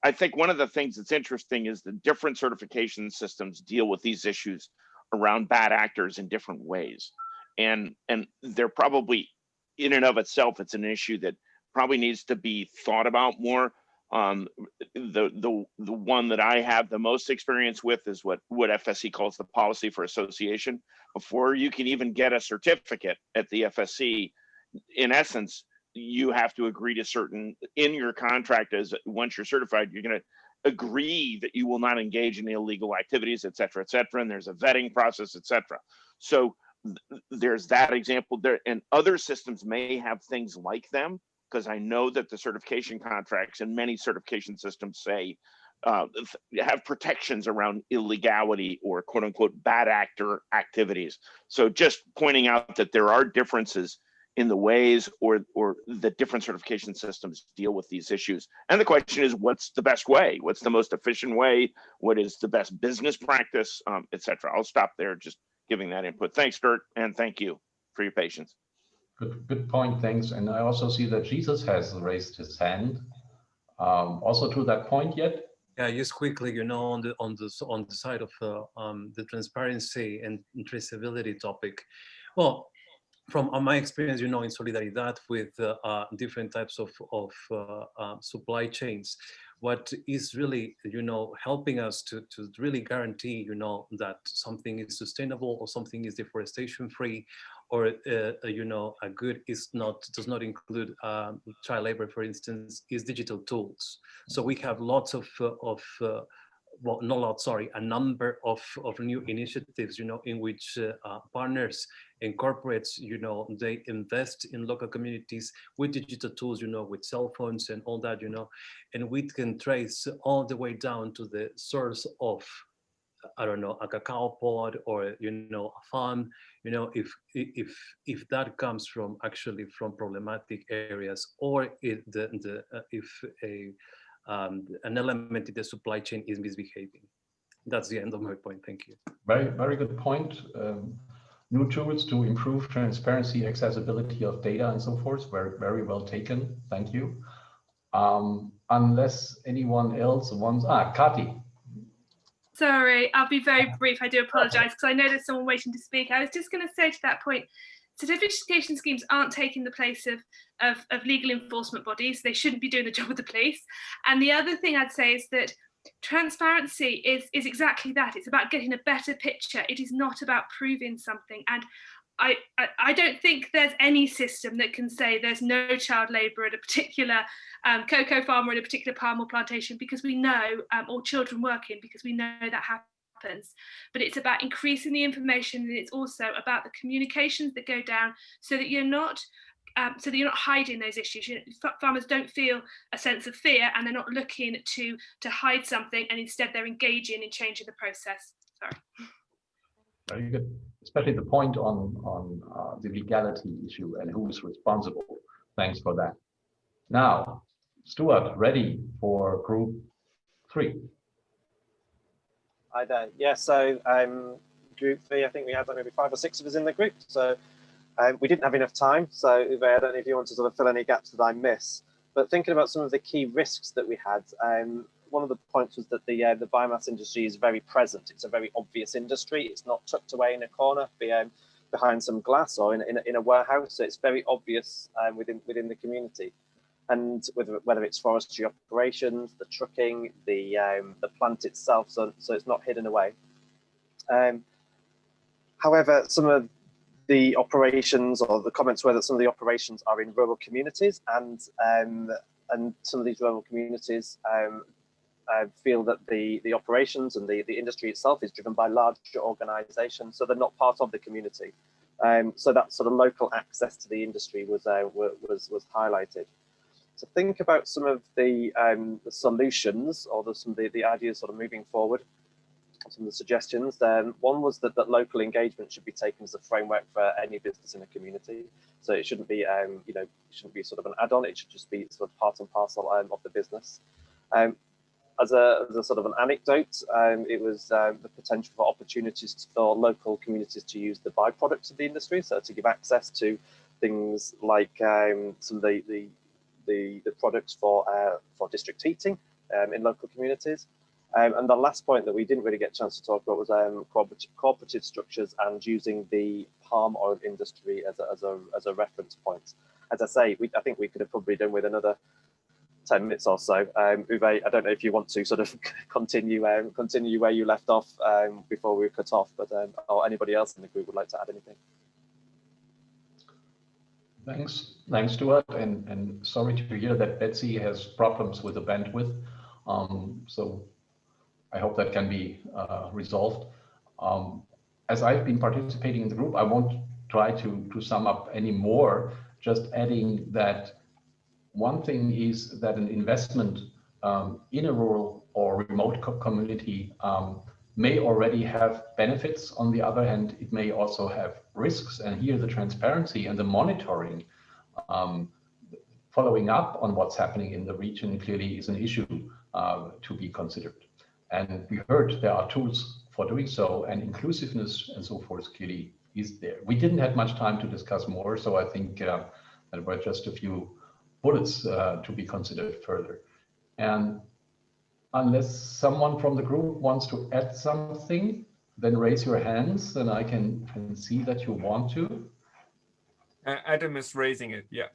I think one of the things that's interesting is the different certification systems deal with these issues around bad actors in different ways. And they're probably, in and of itself, it's an issue that probably needs to be thought about more. The one that I have the most experience with is what FSC calls the policy for association. Before you can even get a certificate at the FSC, in essence, you have to agree to certain, in your contract, as once you're certified, you're going to agree that you will not engage in illegal activities, et cetera, and there's a vetting process, et cetera. So there's that example there, and other systems may have things like them, because I know that the certification contracts and many certification systems say have protections around illegality or quote unquote bad actor activities. So just pointing out that there are differences in the ways or the different certification systems deal with these issues. And the question is, what's the best way? What's the most efficient way? What is the best business practice, et cetera? I'll stop there, just giving that input. Thanks, Dirk, and thank you for your patience. Good point, thanks. And I also see that Jesus has raised his hand. Also to that point yet? Yeah, just quickly, on the side of the transparency and traceability topic. Well, from my experience, in Solidaridad with different types of supply chains, what is really, helping us to really guarantee, that something is sustainable or something is deforestation free, or a good does not include child labor, for instance, is digital tools. So we have lots of well, not lots, sorry, a number of new initiatives, in which partners and corporates, they invest in local communities with digital tools, with cell phones and all that, and we can trace all the way down to the source of, I don't know, a cacao pod or, a farm, if that comes from actually from problematic areas, or if an element in the supply chain is misbehaving. That's the end of my point. Thank you. Very, very good point. New tools to improve transparency, accessibility of data, and so forth. Very, very well taken. Thank you. Unless anyone else wants, Kati. Sorry, I'll be very brief. I do apologise because I know there's someone waiting to speak. I was just going to say to that point, certification schemes aren't taking the place of legal enforcement bodies. They shouldn't be doing the job of the police. And the other thing I'd say is that transparency is exactly that. It's about getting a better picture. It is not about proving something. And I don't think there's any system that can say there's no child labour at a particular cocoa farm or in a particular palm oil plantation, because we know, or children working, because we know that happens. But it's about increasing the information, and it's also about the communications that go down, so that you're not hiding those issues. Farmers don't feel a sense of fear, and they're not looking to hide something, and instead they're engaging in changing the process. Sorry. Very good. Especially the point on the legality issue and who is responsible. Thanks for that. Now, Stuart, ready for group 3? Hi there. Yeah, so group 3, I think we had like maybe 5 or 6 of us in the group. So we didn't have enough time. So Uwe, I don't know if you want to sort of fill any gaps that I miss. But thinking about some of the key risks that we had, one of the points was that the biomass industry is very present. It's a very obvious industry. It's not tucked away in a corner behind some glass or in a warehouse. So it's very obvious within the community. And whether it's forestry operations, the trucking, the plant itself, so it's not hidden away. However, some of the operations, or the comments were that some of the operations are in rural communities, and some of these rural communities feel that the operations and the industry itself is driven by larger organisations, so they're not part of the community. So that sort of local access to the industry was highlighted. So think about some of the solutions, or some of the ideas sort of moving forward. Some of the suggestions. One was that local engagement should be taken as a framework for any business in a community. So it shouldn't be, it shouldn't be sort of an add-on. It should just be sort of part and parcel of the business. As a sort of an anecdote, it was the potential for opportunities for local communities to use the byproducts of the industry. So to give access to things like some of the products for district heating in local communities. And the last point that we didn't really get a chance to talk about was cooperative structures and using the palm oil industry as a reference point. As I say, I think we could have probably done with another 10 minutes or so. Uwe, I don't know if you want to sort of continue where you left off before we were cut off, but or anybody else in the group would like to add anything. Thanks, Stuart, and sorry to hear that Betsy has problems with the bandwidth. So I hope that can be resolved. As I've been participating in the group, I won't try to sum up any more, just adding that one thing is that an investment in a rural or remote community may already have benefits. On the other hand, it may also have risks. And here the transparency and the monitoring, following up on what's happening in the region clearly is an issue to be considered. And we heard there are tools for doing so, and inclusiveness and so forth clearly is there. We didn't have much time to discuss more, so I think there were just a few bullets to be considered further. And Unless someone from the group wants to add something, then raise your hands and I can see that you want to. Adam is raising it, yeah.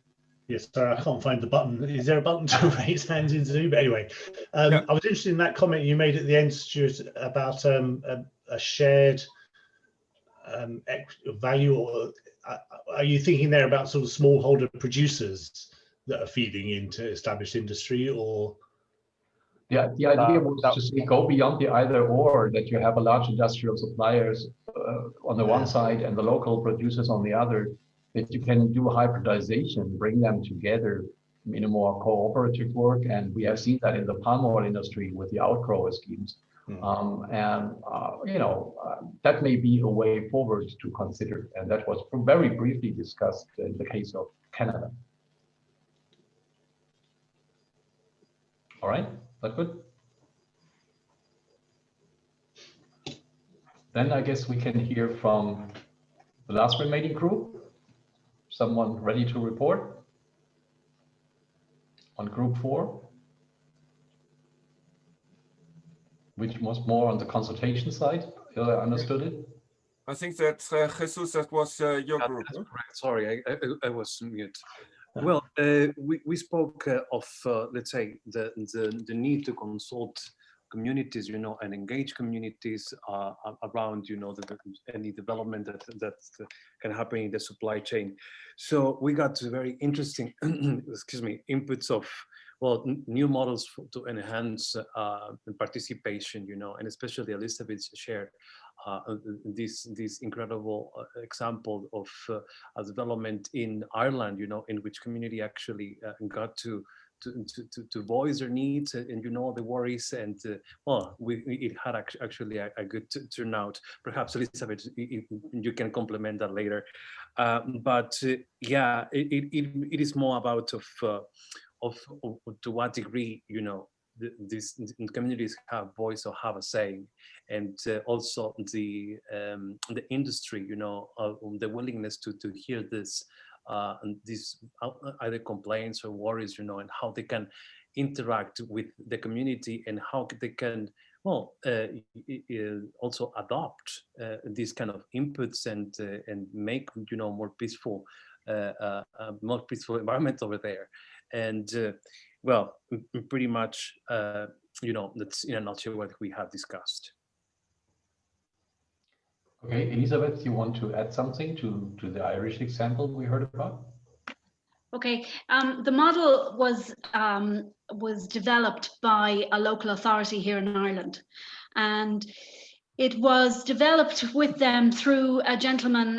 Yes, sorry, I can't find the button. Is there a button to raise hands in Zoom? But anyway, Yeah. I was interested in that comment you made at the end, Stuart, about a shared value, or are you thinking there about sort of smallholder producers that are feeding into established industry, or? Yeah, the idea was to say go beyond the either or, that you have a large industrial suppliers on the one side and the local producers on the other, that you can do hybridization, bring them together in a more cooperative work. And we have seen that in the palm oil industry with the outgrower schemes. That may be a way forward to consider. And that was very briefly discussed in the case of Canada. All right, that good? Then I guess we can hear from the last remaining group. Someone ready to report on group 4, which was more on the consultation side. I understood it. I think that Jesus, that was your group. That's correct. Sorry, I was mute. Well, we spoke of let's say the need to consult communities, and engage communities around, any development that can happen in the supply chain. So we got very interesting, excuse me, inputs of, well, new models to enhance participation, and especially Elizabeth shared this incredible example of a development in Ireland, in which community actually got to voice their needs and the worries, and it had actually a good turnout. Perhaps Elizabeth, you can complement that later, but yeah, it is more about of to what degree these communities have voice or have a say, and also the industry, the willingness to hear this. These either complaints or worries, and how they can interact with the community, and how they can, also adopt these kind of inputs and make, more peaceful environment over there. And pretty much, that's in a nutshell what we have discussed. Okay, Elizabeth, you want to add something to the Irish example we heard about? Okay, the model was developed by a local authority here in Ireland, and it was developed with them through a gentleman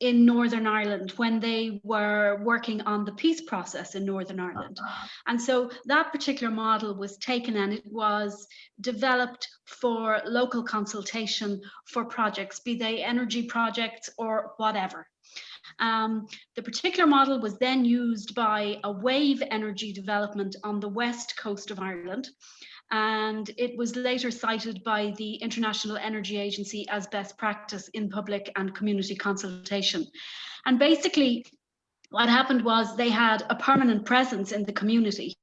in Northern Ireland when they were working on the peace process in Northern Ireland. And so that particular model was taken and it was developed for local consultation for projects, be they energy projects or whatever. The particular model was then used by a wave energy development on the west coast of Ireland, and it was later cited by the International Energy Agency as best practice in public and community consultation. And basically, what happened was they had a permanent presence in the community,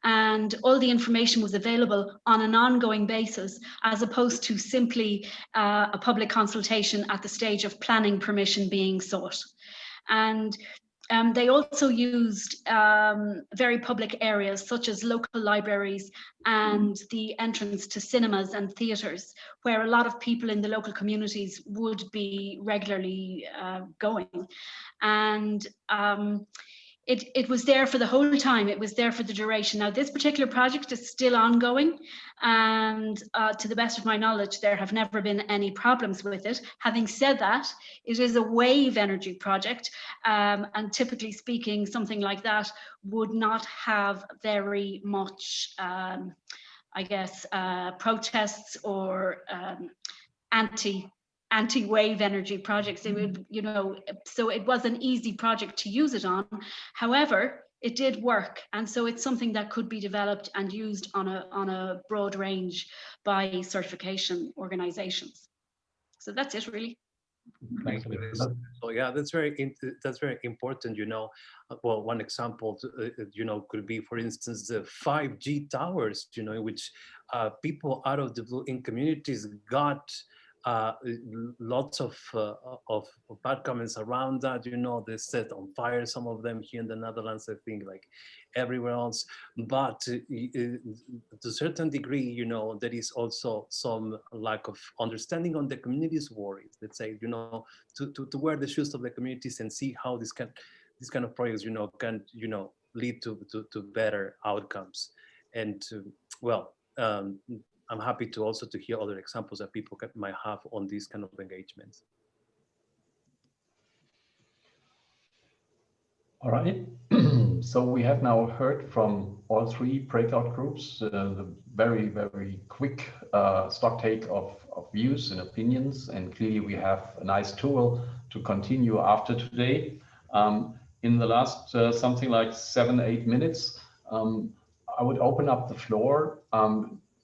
and all the information was available on an ongoing basis, as opposed to simply a public consultation at the stage of planning permission being sought. And they also used very public areas such as local libraries and the entrance to cinemas and theatres, where a lot of people in the local communities would be regularly going. And it was there for the whole time. It was there for the duration. Now, this particular project is still ongoing, and to the best of my knowledge, there have never been any problems with it. Having said that, it is a wave energy project, and typically speaking, something like that would not have very much, I guess, protests or anti-wave energy projects. It would, so it was an easy project to use it on. However, it did work, and so it's something that could be developed and used on a broad range by certification organizations. So that's it, really. Thanks. So yeah, that's very important. Well, one example, could be, for instance, the 5G towers. In which people out of the blue in communities got lots of bad comments around that. They set on fire some of them here in the Netherlands, I think, like everywhere else. But to a certain degree, there is also some lack of understanding on the community's worries. Let's say, to wear the shoes of the communities and see how this kind of projects, can lead to better outcomes. And I'm happy to also to hear other examples that people might have on these kind of engagements. All right. So we have now heard from all three breakout groups the very, very quick stock take of views and opinions. And clearly we have a nice tool to continue after today. In the last something like 7-8 minutes, I would open up the floor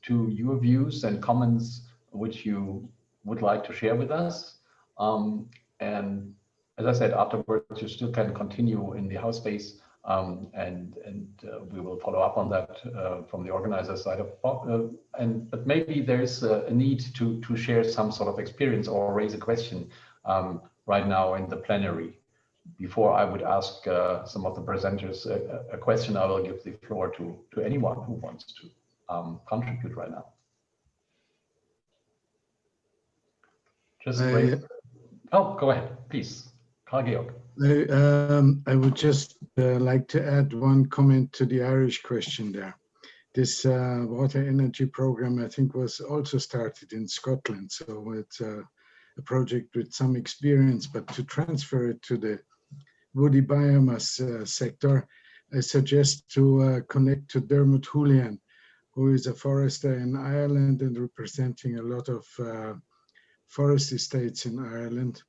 to your views and comments which you would like to share with us. And as I said, afterwards, you still can continue in the house space, and we will follow up on that from the organizer side of but maybe there's a need to share some sort of experience or raise a question right now in the plenary. Before I would ask some of the presenters a question, I will give the floor to anyone who wants to contribute right now. Just raise. Oh, go ahead, please. Carl-Georg. I would just like to add one comment to the Irish question there. This water energy program, I think, was also started in Scotland. So it's a project with some experience, but to transfer it to the woody biomass sector, I suggest to connect to Dermot Julian, who is a forester in Ireland and representing a lot of forest estates in Ireland,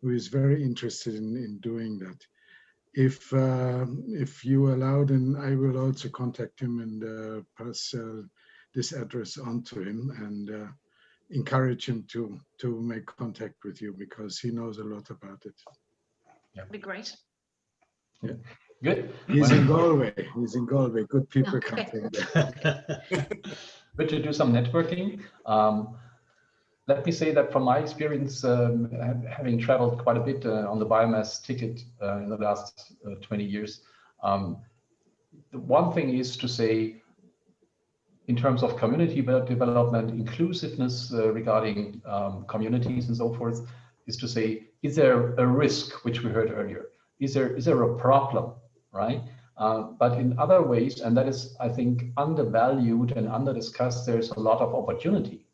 who is very interested in doing that. If you allow, then I will also contact him and pass this address on to him and encourage him to make contact with you, because he knows a lot about it. Yeah. That'd be great. Yeah. Good. He's in Galway. He's in Galway. Good people Okay. come from there. Good to do some networking. Let me say that from my experience, having traveled quite a bit on the biomass ticket in the last 20 years, the one thing is to say, in terms of community development, inclusiveness regarding communities and so forth, is to say, is there a risk, which we heard earlier? Is there a problem, right? But in other ways, and that is, I think, undervalued and under-discussed, there's a lot of opportunity.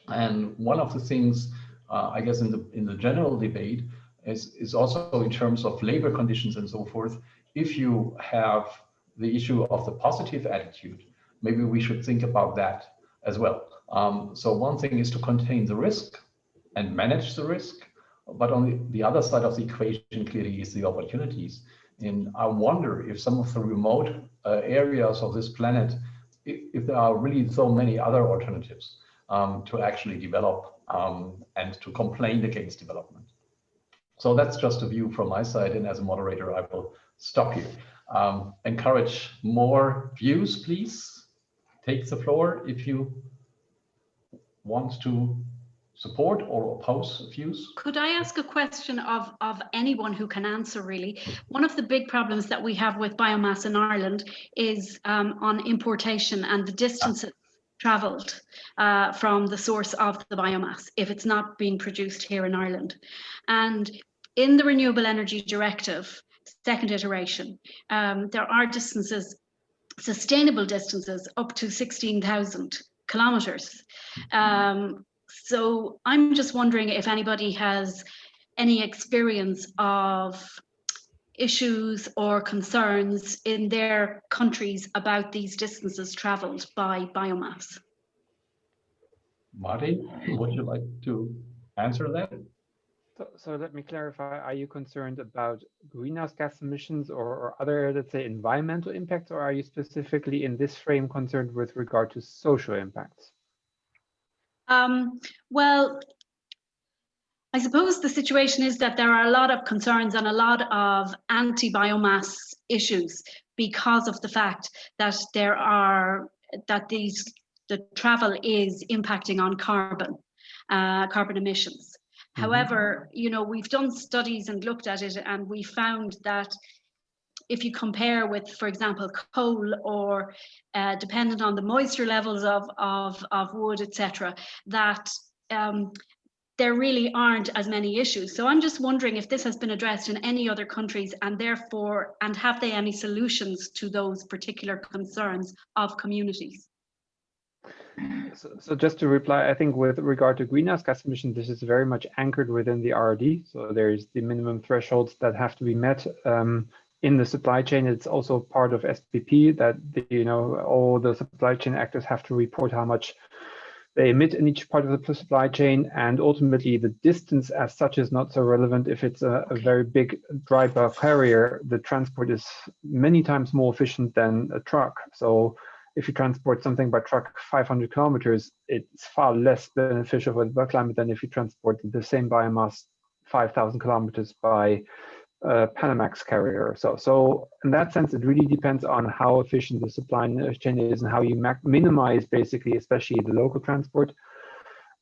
And one of the things, I guess, in the general debate is also in terms of labor conditions and so forth. If you have the issue of the positive attitude, maybe we should think about that as well. So one thing is to contain the risk and manage the risk, but on the other side of the equation clearly is the opportunities. And I wonder if some of the remote areas of this planet, if there are really so many other alternatives to actually develop and to complain against development. So that's just a view from my side, and as a moderator, I will stop here. Encourage more views, please. Take the floor if you want to support or oppose views. Could I ask a question of anyone who can answer, really? One of the big problems that we have with biomass in Ireland is on importation and the distances travelled from the source of the biomass if it's not being produced here in Ireland. And in the Renewable Energy Directive, second iteration, there are distances, sustainable distances, up to 16,000 kilometres. So I'm just wondering if anybody has any experience of issues or concerns in their countries about these distances travelled by biomass. Martin, would you like to answer that? So let me clarify, are you concerned about greenhouse gas emissions or other, let's say, environmental impacts, or are you specifically in this frame concerned with regard to social impacts? Well, I suppose the situation is that there are a lot of concerns and a lot of anti-biomass issues because of the fact that the travel is impacting on carbon emissions. Mhm. However, we've done studies and looked at it, and we found that if you compare with, for example, coal or dependent on the moisture levels of wood, etc., that there really aren't as many issues. So I'm just wondering if this has been addressed in any other countries, and have they any solutions to those particular concerns of communities? So just to reply, I think with regard to greenhouse gas emissions, this is very much anchored within the RRD. So there's the minimum thresholds that have to be met in the supply chain. It's also part of SPP that all the supply chain actors have to report how much they emit in each part of the supply chain, and ultimately the distance as such is not so relevant. If it's a very big dry bulk carrier, the transport is many times more efficient than a truck. So if you transport something by truck 500 kilometers, it's far less beneficial for the climate than if you transport the same biomass 5,000 kilometers by Panamax carrier. So in that sense, it really depends on how efficient the supply chain is and how you minimize, basically, especially the local transport.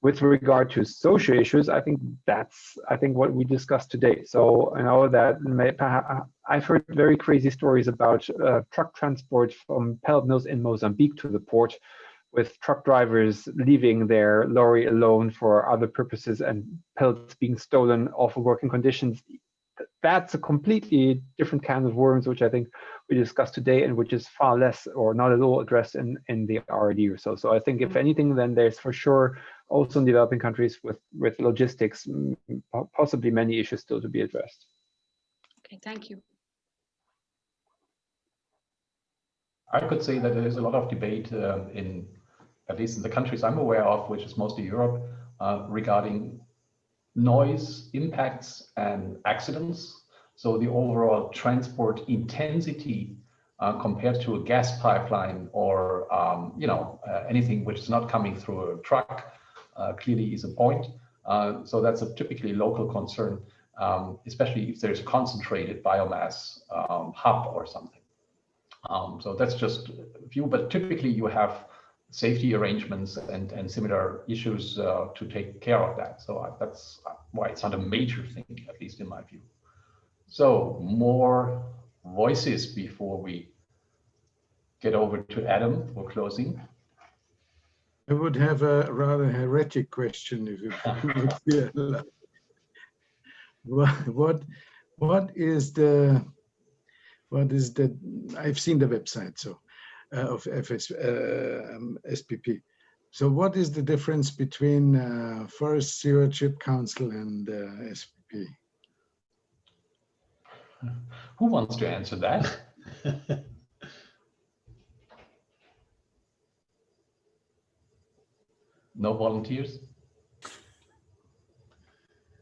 With regard to social issues, I think that's what we discussed today. So I know that I've heard very crazy stories about truck transport from pellet mills in Mozambique to the port, with truck drivers leaving their lorry alone for other purposes and pellets being stolen, awful working conditions. That's a completely different kind of worms, which I think we discussed today, and which is far less or not at all addressed in the RRD or so. So I think if anything, then there's for sure also in developing countries with logistics, possibly many issues still to be addressed. Okay, thank you. I could say that there is a lot of debate at least in the countries I'm aware of, which is mostly Europe, regarding noise impacts and accidents. So the overall transport intensity compared to a gas pipeline or anything which is not coming through a truck clearly is a point. So that's a typically local concern, especially if there's a concentrated biomass hub or something. So that's just a few, but typically you have safety arrangements and similar issues to take care of that. So that's why it's not a major thing, at least in my view. So more voices before we get over to Adam for closing. I would have a rather heretic question, if it would be allowed. What is the I've seen the website of SPP. So what is the difference between Forest Stewardship Council and SPP? Who wants to answer that? No volunteers?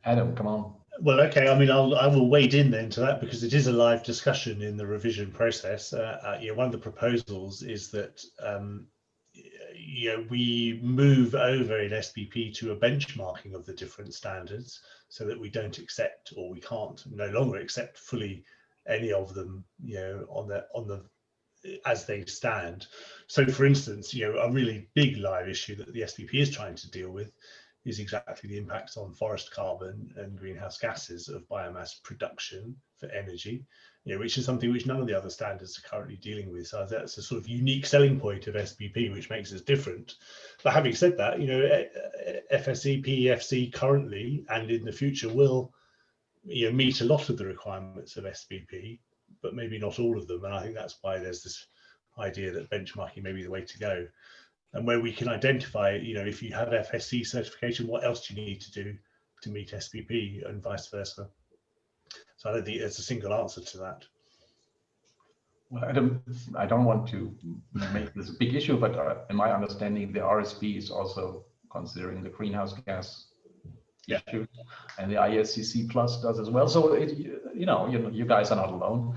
Adam, come on. Well, okay. I mean, I will wade in then to that, because it is a live discussion in the revision process. One of the proposals is that we move over in SPP to a benchmarking of the different standards, so that we don't accept, or we can't no longer accept fully any of them, on the as they stand. So, for instance, a really big live issue that the SPP is trying to deal with is exactly the impacts on forest carbon and greenhouse gases of biomass production for energy, which is something which none of the other standards are currently dealing with. So that's a sort of unique selling point of SPP, which makes us different. But having said that, FSC, PEFC currently and in the future will meet a lot of the requirements of SPP, but maybe not all of them. And I think that's why there's this idea that benchmarking may be the way to go. And where we can identify, if you have FSC certification, what else do you need to do to meet SPP and vice versa? So I don't think there's a single answer to that. Well, I don't want to make this a big issue, but in my understanding, the RSB is also considering the greenhouse gas issue, and the ISCC Plus does as well. So you guys are not alone,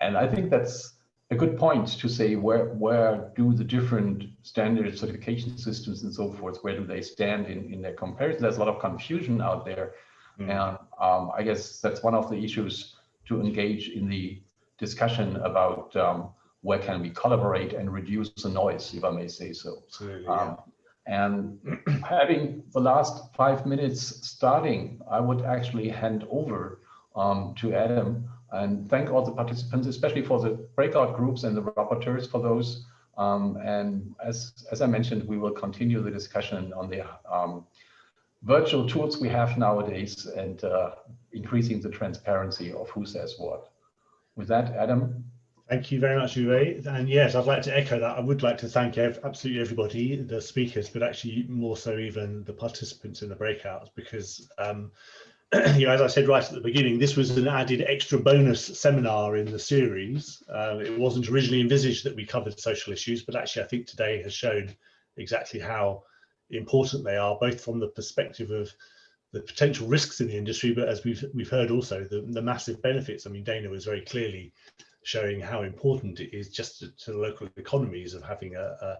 and I think that's a good point to say where do the different standard certification systems and so forth, where do they stand in their comparison? There's a lot of confusion out there. And I guess that's one of the issues to engage in the discussion about where can we collaborate and reduce the noise, if I may say so. Absolutely, yeah. And having the last 5 minutes starting, I would actually hand over to Adam and thank all the participants, especially for the breakout groups and the rapporteurs for those. And as I mentioned, we will continue the discussion on the virtual tools we have nowadays and increasing the transparency of who says what. With that, Adam. Thank you very much, Uwe. And yes, I'd like to echo that. I would like to thank absolutely everybody, the speakers, but actually more so even the participants in the breakouts, because you know, as I said right at the beginning, this was an added extra bonus seminar in the series. It wasn't originally envisaged that we covered social issues, but actually I think today has shown exactly how important they are, both from the perspective of the potential risks in the industry, but as we've heard also the massive benefits. I mean, Dana was very clearly showing how important it is just to the local economies of having a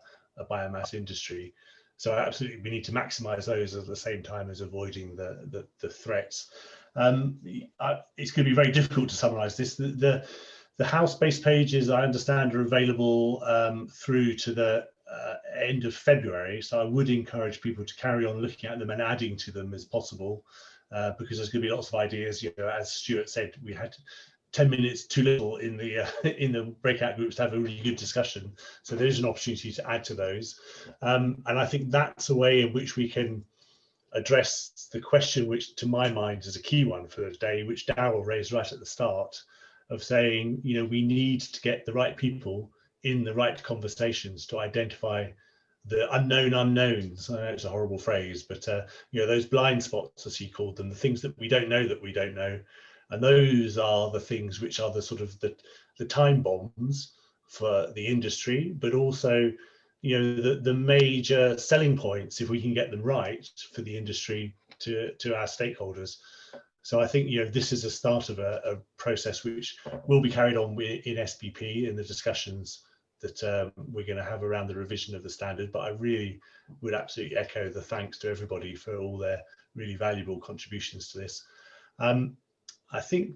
biomass industry. So absolutely, we need to maximise those at the same time as avoiding the threats. It's going to be very difficult to summarise this. The house-based pages, I understand, are available through to the end of February. So I would encourage people to carry on looking at them and adding to them as possible, because there's going to be lots of ideas. You know, as Stuart said, we had 10 minutes too little in the breakout groups to have a really good discussion. So there is an opportunity to add to those. And I think that's a way in which we can address the question, which to my mind is a key one for the day, which Darryl raised right at the start, of saying, you know, we need to get the right people in the right conversations to identify the unknown unknowns. I know it's a horrible phrase, but you know, those blind spots, as he called them, the things that we don't know that we don't know. And those are the things which are the sort of the time bombs for the industry, but also, you know, the major selling points, if we can get them right, for the industry to our stakeholders. So I think, you know, this is a start of a process which will be carried on in SPP in the discussions that we're going to have around the revision of the standard. But I really would absolutely echo the thanks to everybody for all their really valuable contributions to this. I think,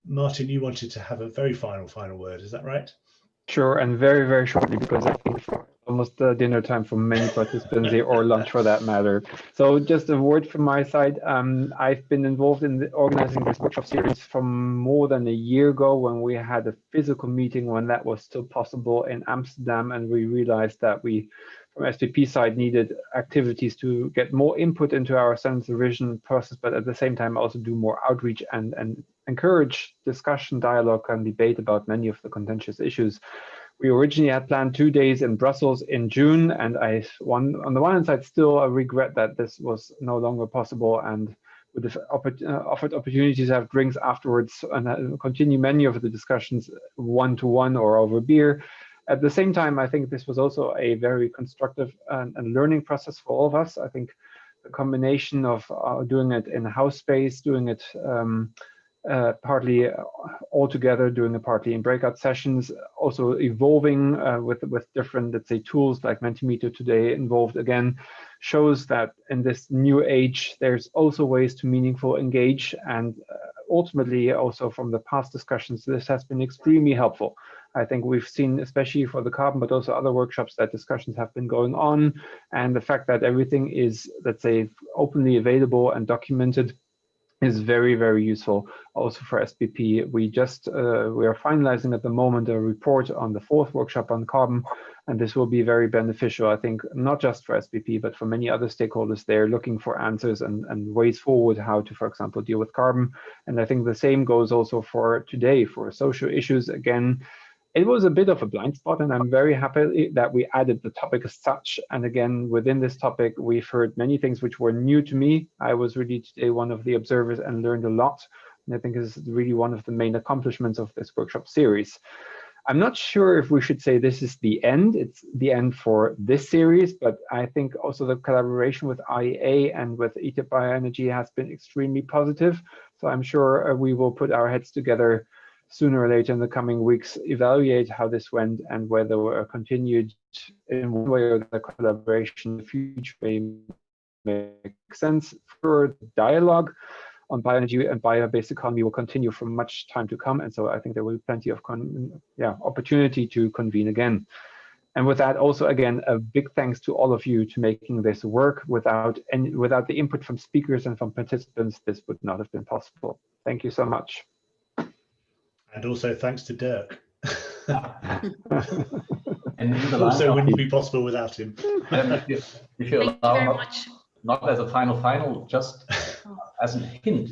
Martin, you wanted to have a very final word, is that right? Sure, and very, very shortly, because I think it's almost dinner time for many participants here, or lunch for that matter. So just a word from my side. I've been involved in organizing this workshop series from more than a year ago, when we had a physical meeting, when that was still possible in Amsterdam, and we realized that we, from SPP side, needed activities to get more input into our standards revision process, but at the same time also do more outreach and encourage discussion, dialogue, and debate about many of the contentious issues. We originally had planned 2 days in Brussels in June, and on the one hand side, still regret that this was no longer possible, and would have offered opportunities to have drinks afterwards and continue many of the discussions one-to-one or over beer. At the same time, I think this was also a very constructive and learning process for all of us. I think the combination of doing it in house space, doing it partly all together, doing it partly in breakout sessions, also evolving with different, let's say, tools like Mentimeter today involved again, shows that in this new age, there's also ways to meaningful engage. And ultimately, also from the past discussions, this has been extremely helpful. I think we've seen, especially for the carbon, but also other workshops, that discussions have been going on. And the fact that everything is, let's say, openly available and documented is very, very useful also for SPP. We are finalizing at the moment a report on the 4th workshop on carbon, and this will be very beneficial, I think, not just for SPP, but for many other stakeholders. They're looking for answers and ways forward, how to, for example, deal with carbon. And I think the same goes also for today, for social issues. Again, it was a bit of a blind spot, and I'm very happy that we added the topic as such. And again, within this topic, we've heard many things which were new to me. I was really today one of the observers and learned a lot. And I think this is really one of the main accomplishments of this workshop series. I'm not sure if we should say this is the end. It's the end for this series, but I think also the collaboration with IEA and with ETIP Bioenergy has been extremely positive. So I'm sure we will put our heads together sooner or later in the coming weeks evaluate how this went and whether a continued in one way or the collaboration in the future may make sense. For dialogue on bioenergy and bio-based economy will continue for much time to come, and so I think there will be plenty of opportunity to convene again. And with that, also again, a big thanks to all of you to making this work. Without the input from speakers and from participants, this would not have been possible. Thank you so much. And also thanks to Dirk. And also wouldn't be possible without him. If you allow, not as a final, just as a hint,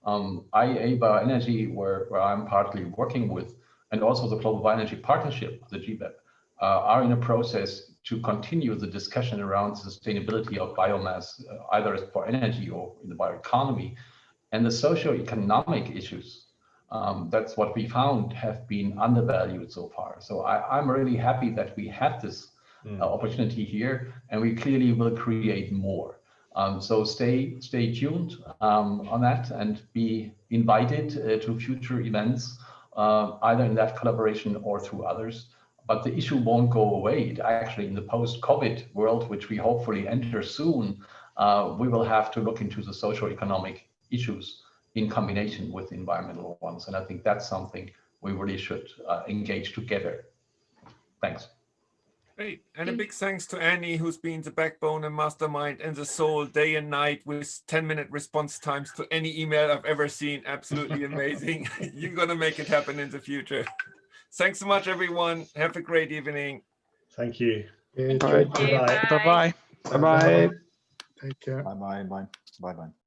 IEA Bioenergy, where I'm partly working with, and also the Global Bioenergy Partnership, the GBEP, are in a process to continue the discussion around sustainability of biomass, either for energy or in the bioeconomy, and the socio-economic issues. That's what we found have been undervalued so far. So I'm really happy that we had this opportunity here, and we clearly will create more. So stay tuned on that and be invited to future events, either in that collaboration or through others. But the issue won't go away. Actually, in the post-COVID world, which we hopefully enter soon, we will have to look into the socio-economic issues in combination with the environmental ones. And I think that's something we really should engage together. Thanks. Great. And a big thanks to Annie, who's been the backbone and mastermind and the soul day and night with 10-minute response times to any email I've ever seen. Absolutely amazing. You're going to make it happen in the future. Thanks so much, everyone. Have a great evening. Thank you. Bye-bye. Bye-bye. Bye-bye. Take care. Bye-bye. Bye-bye.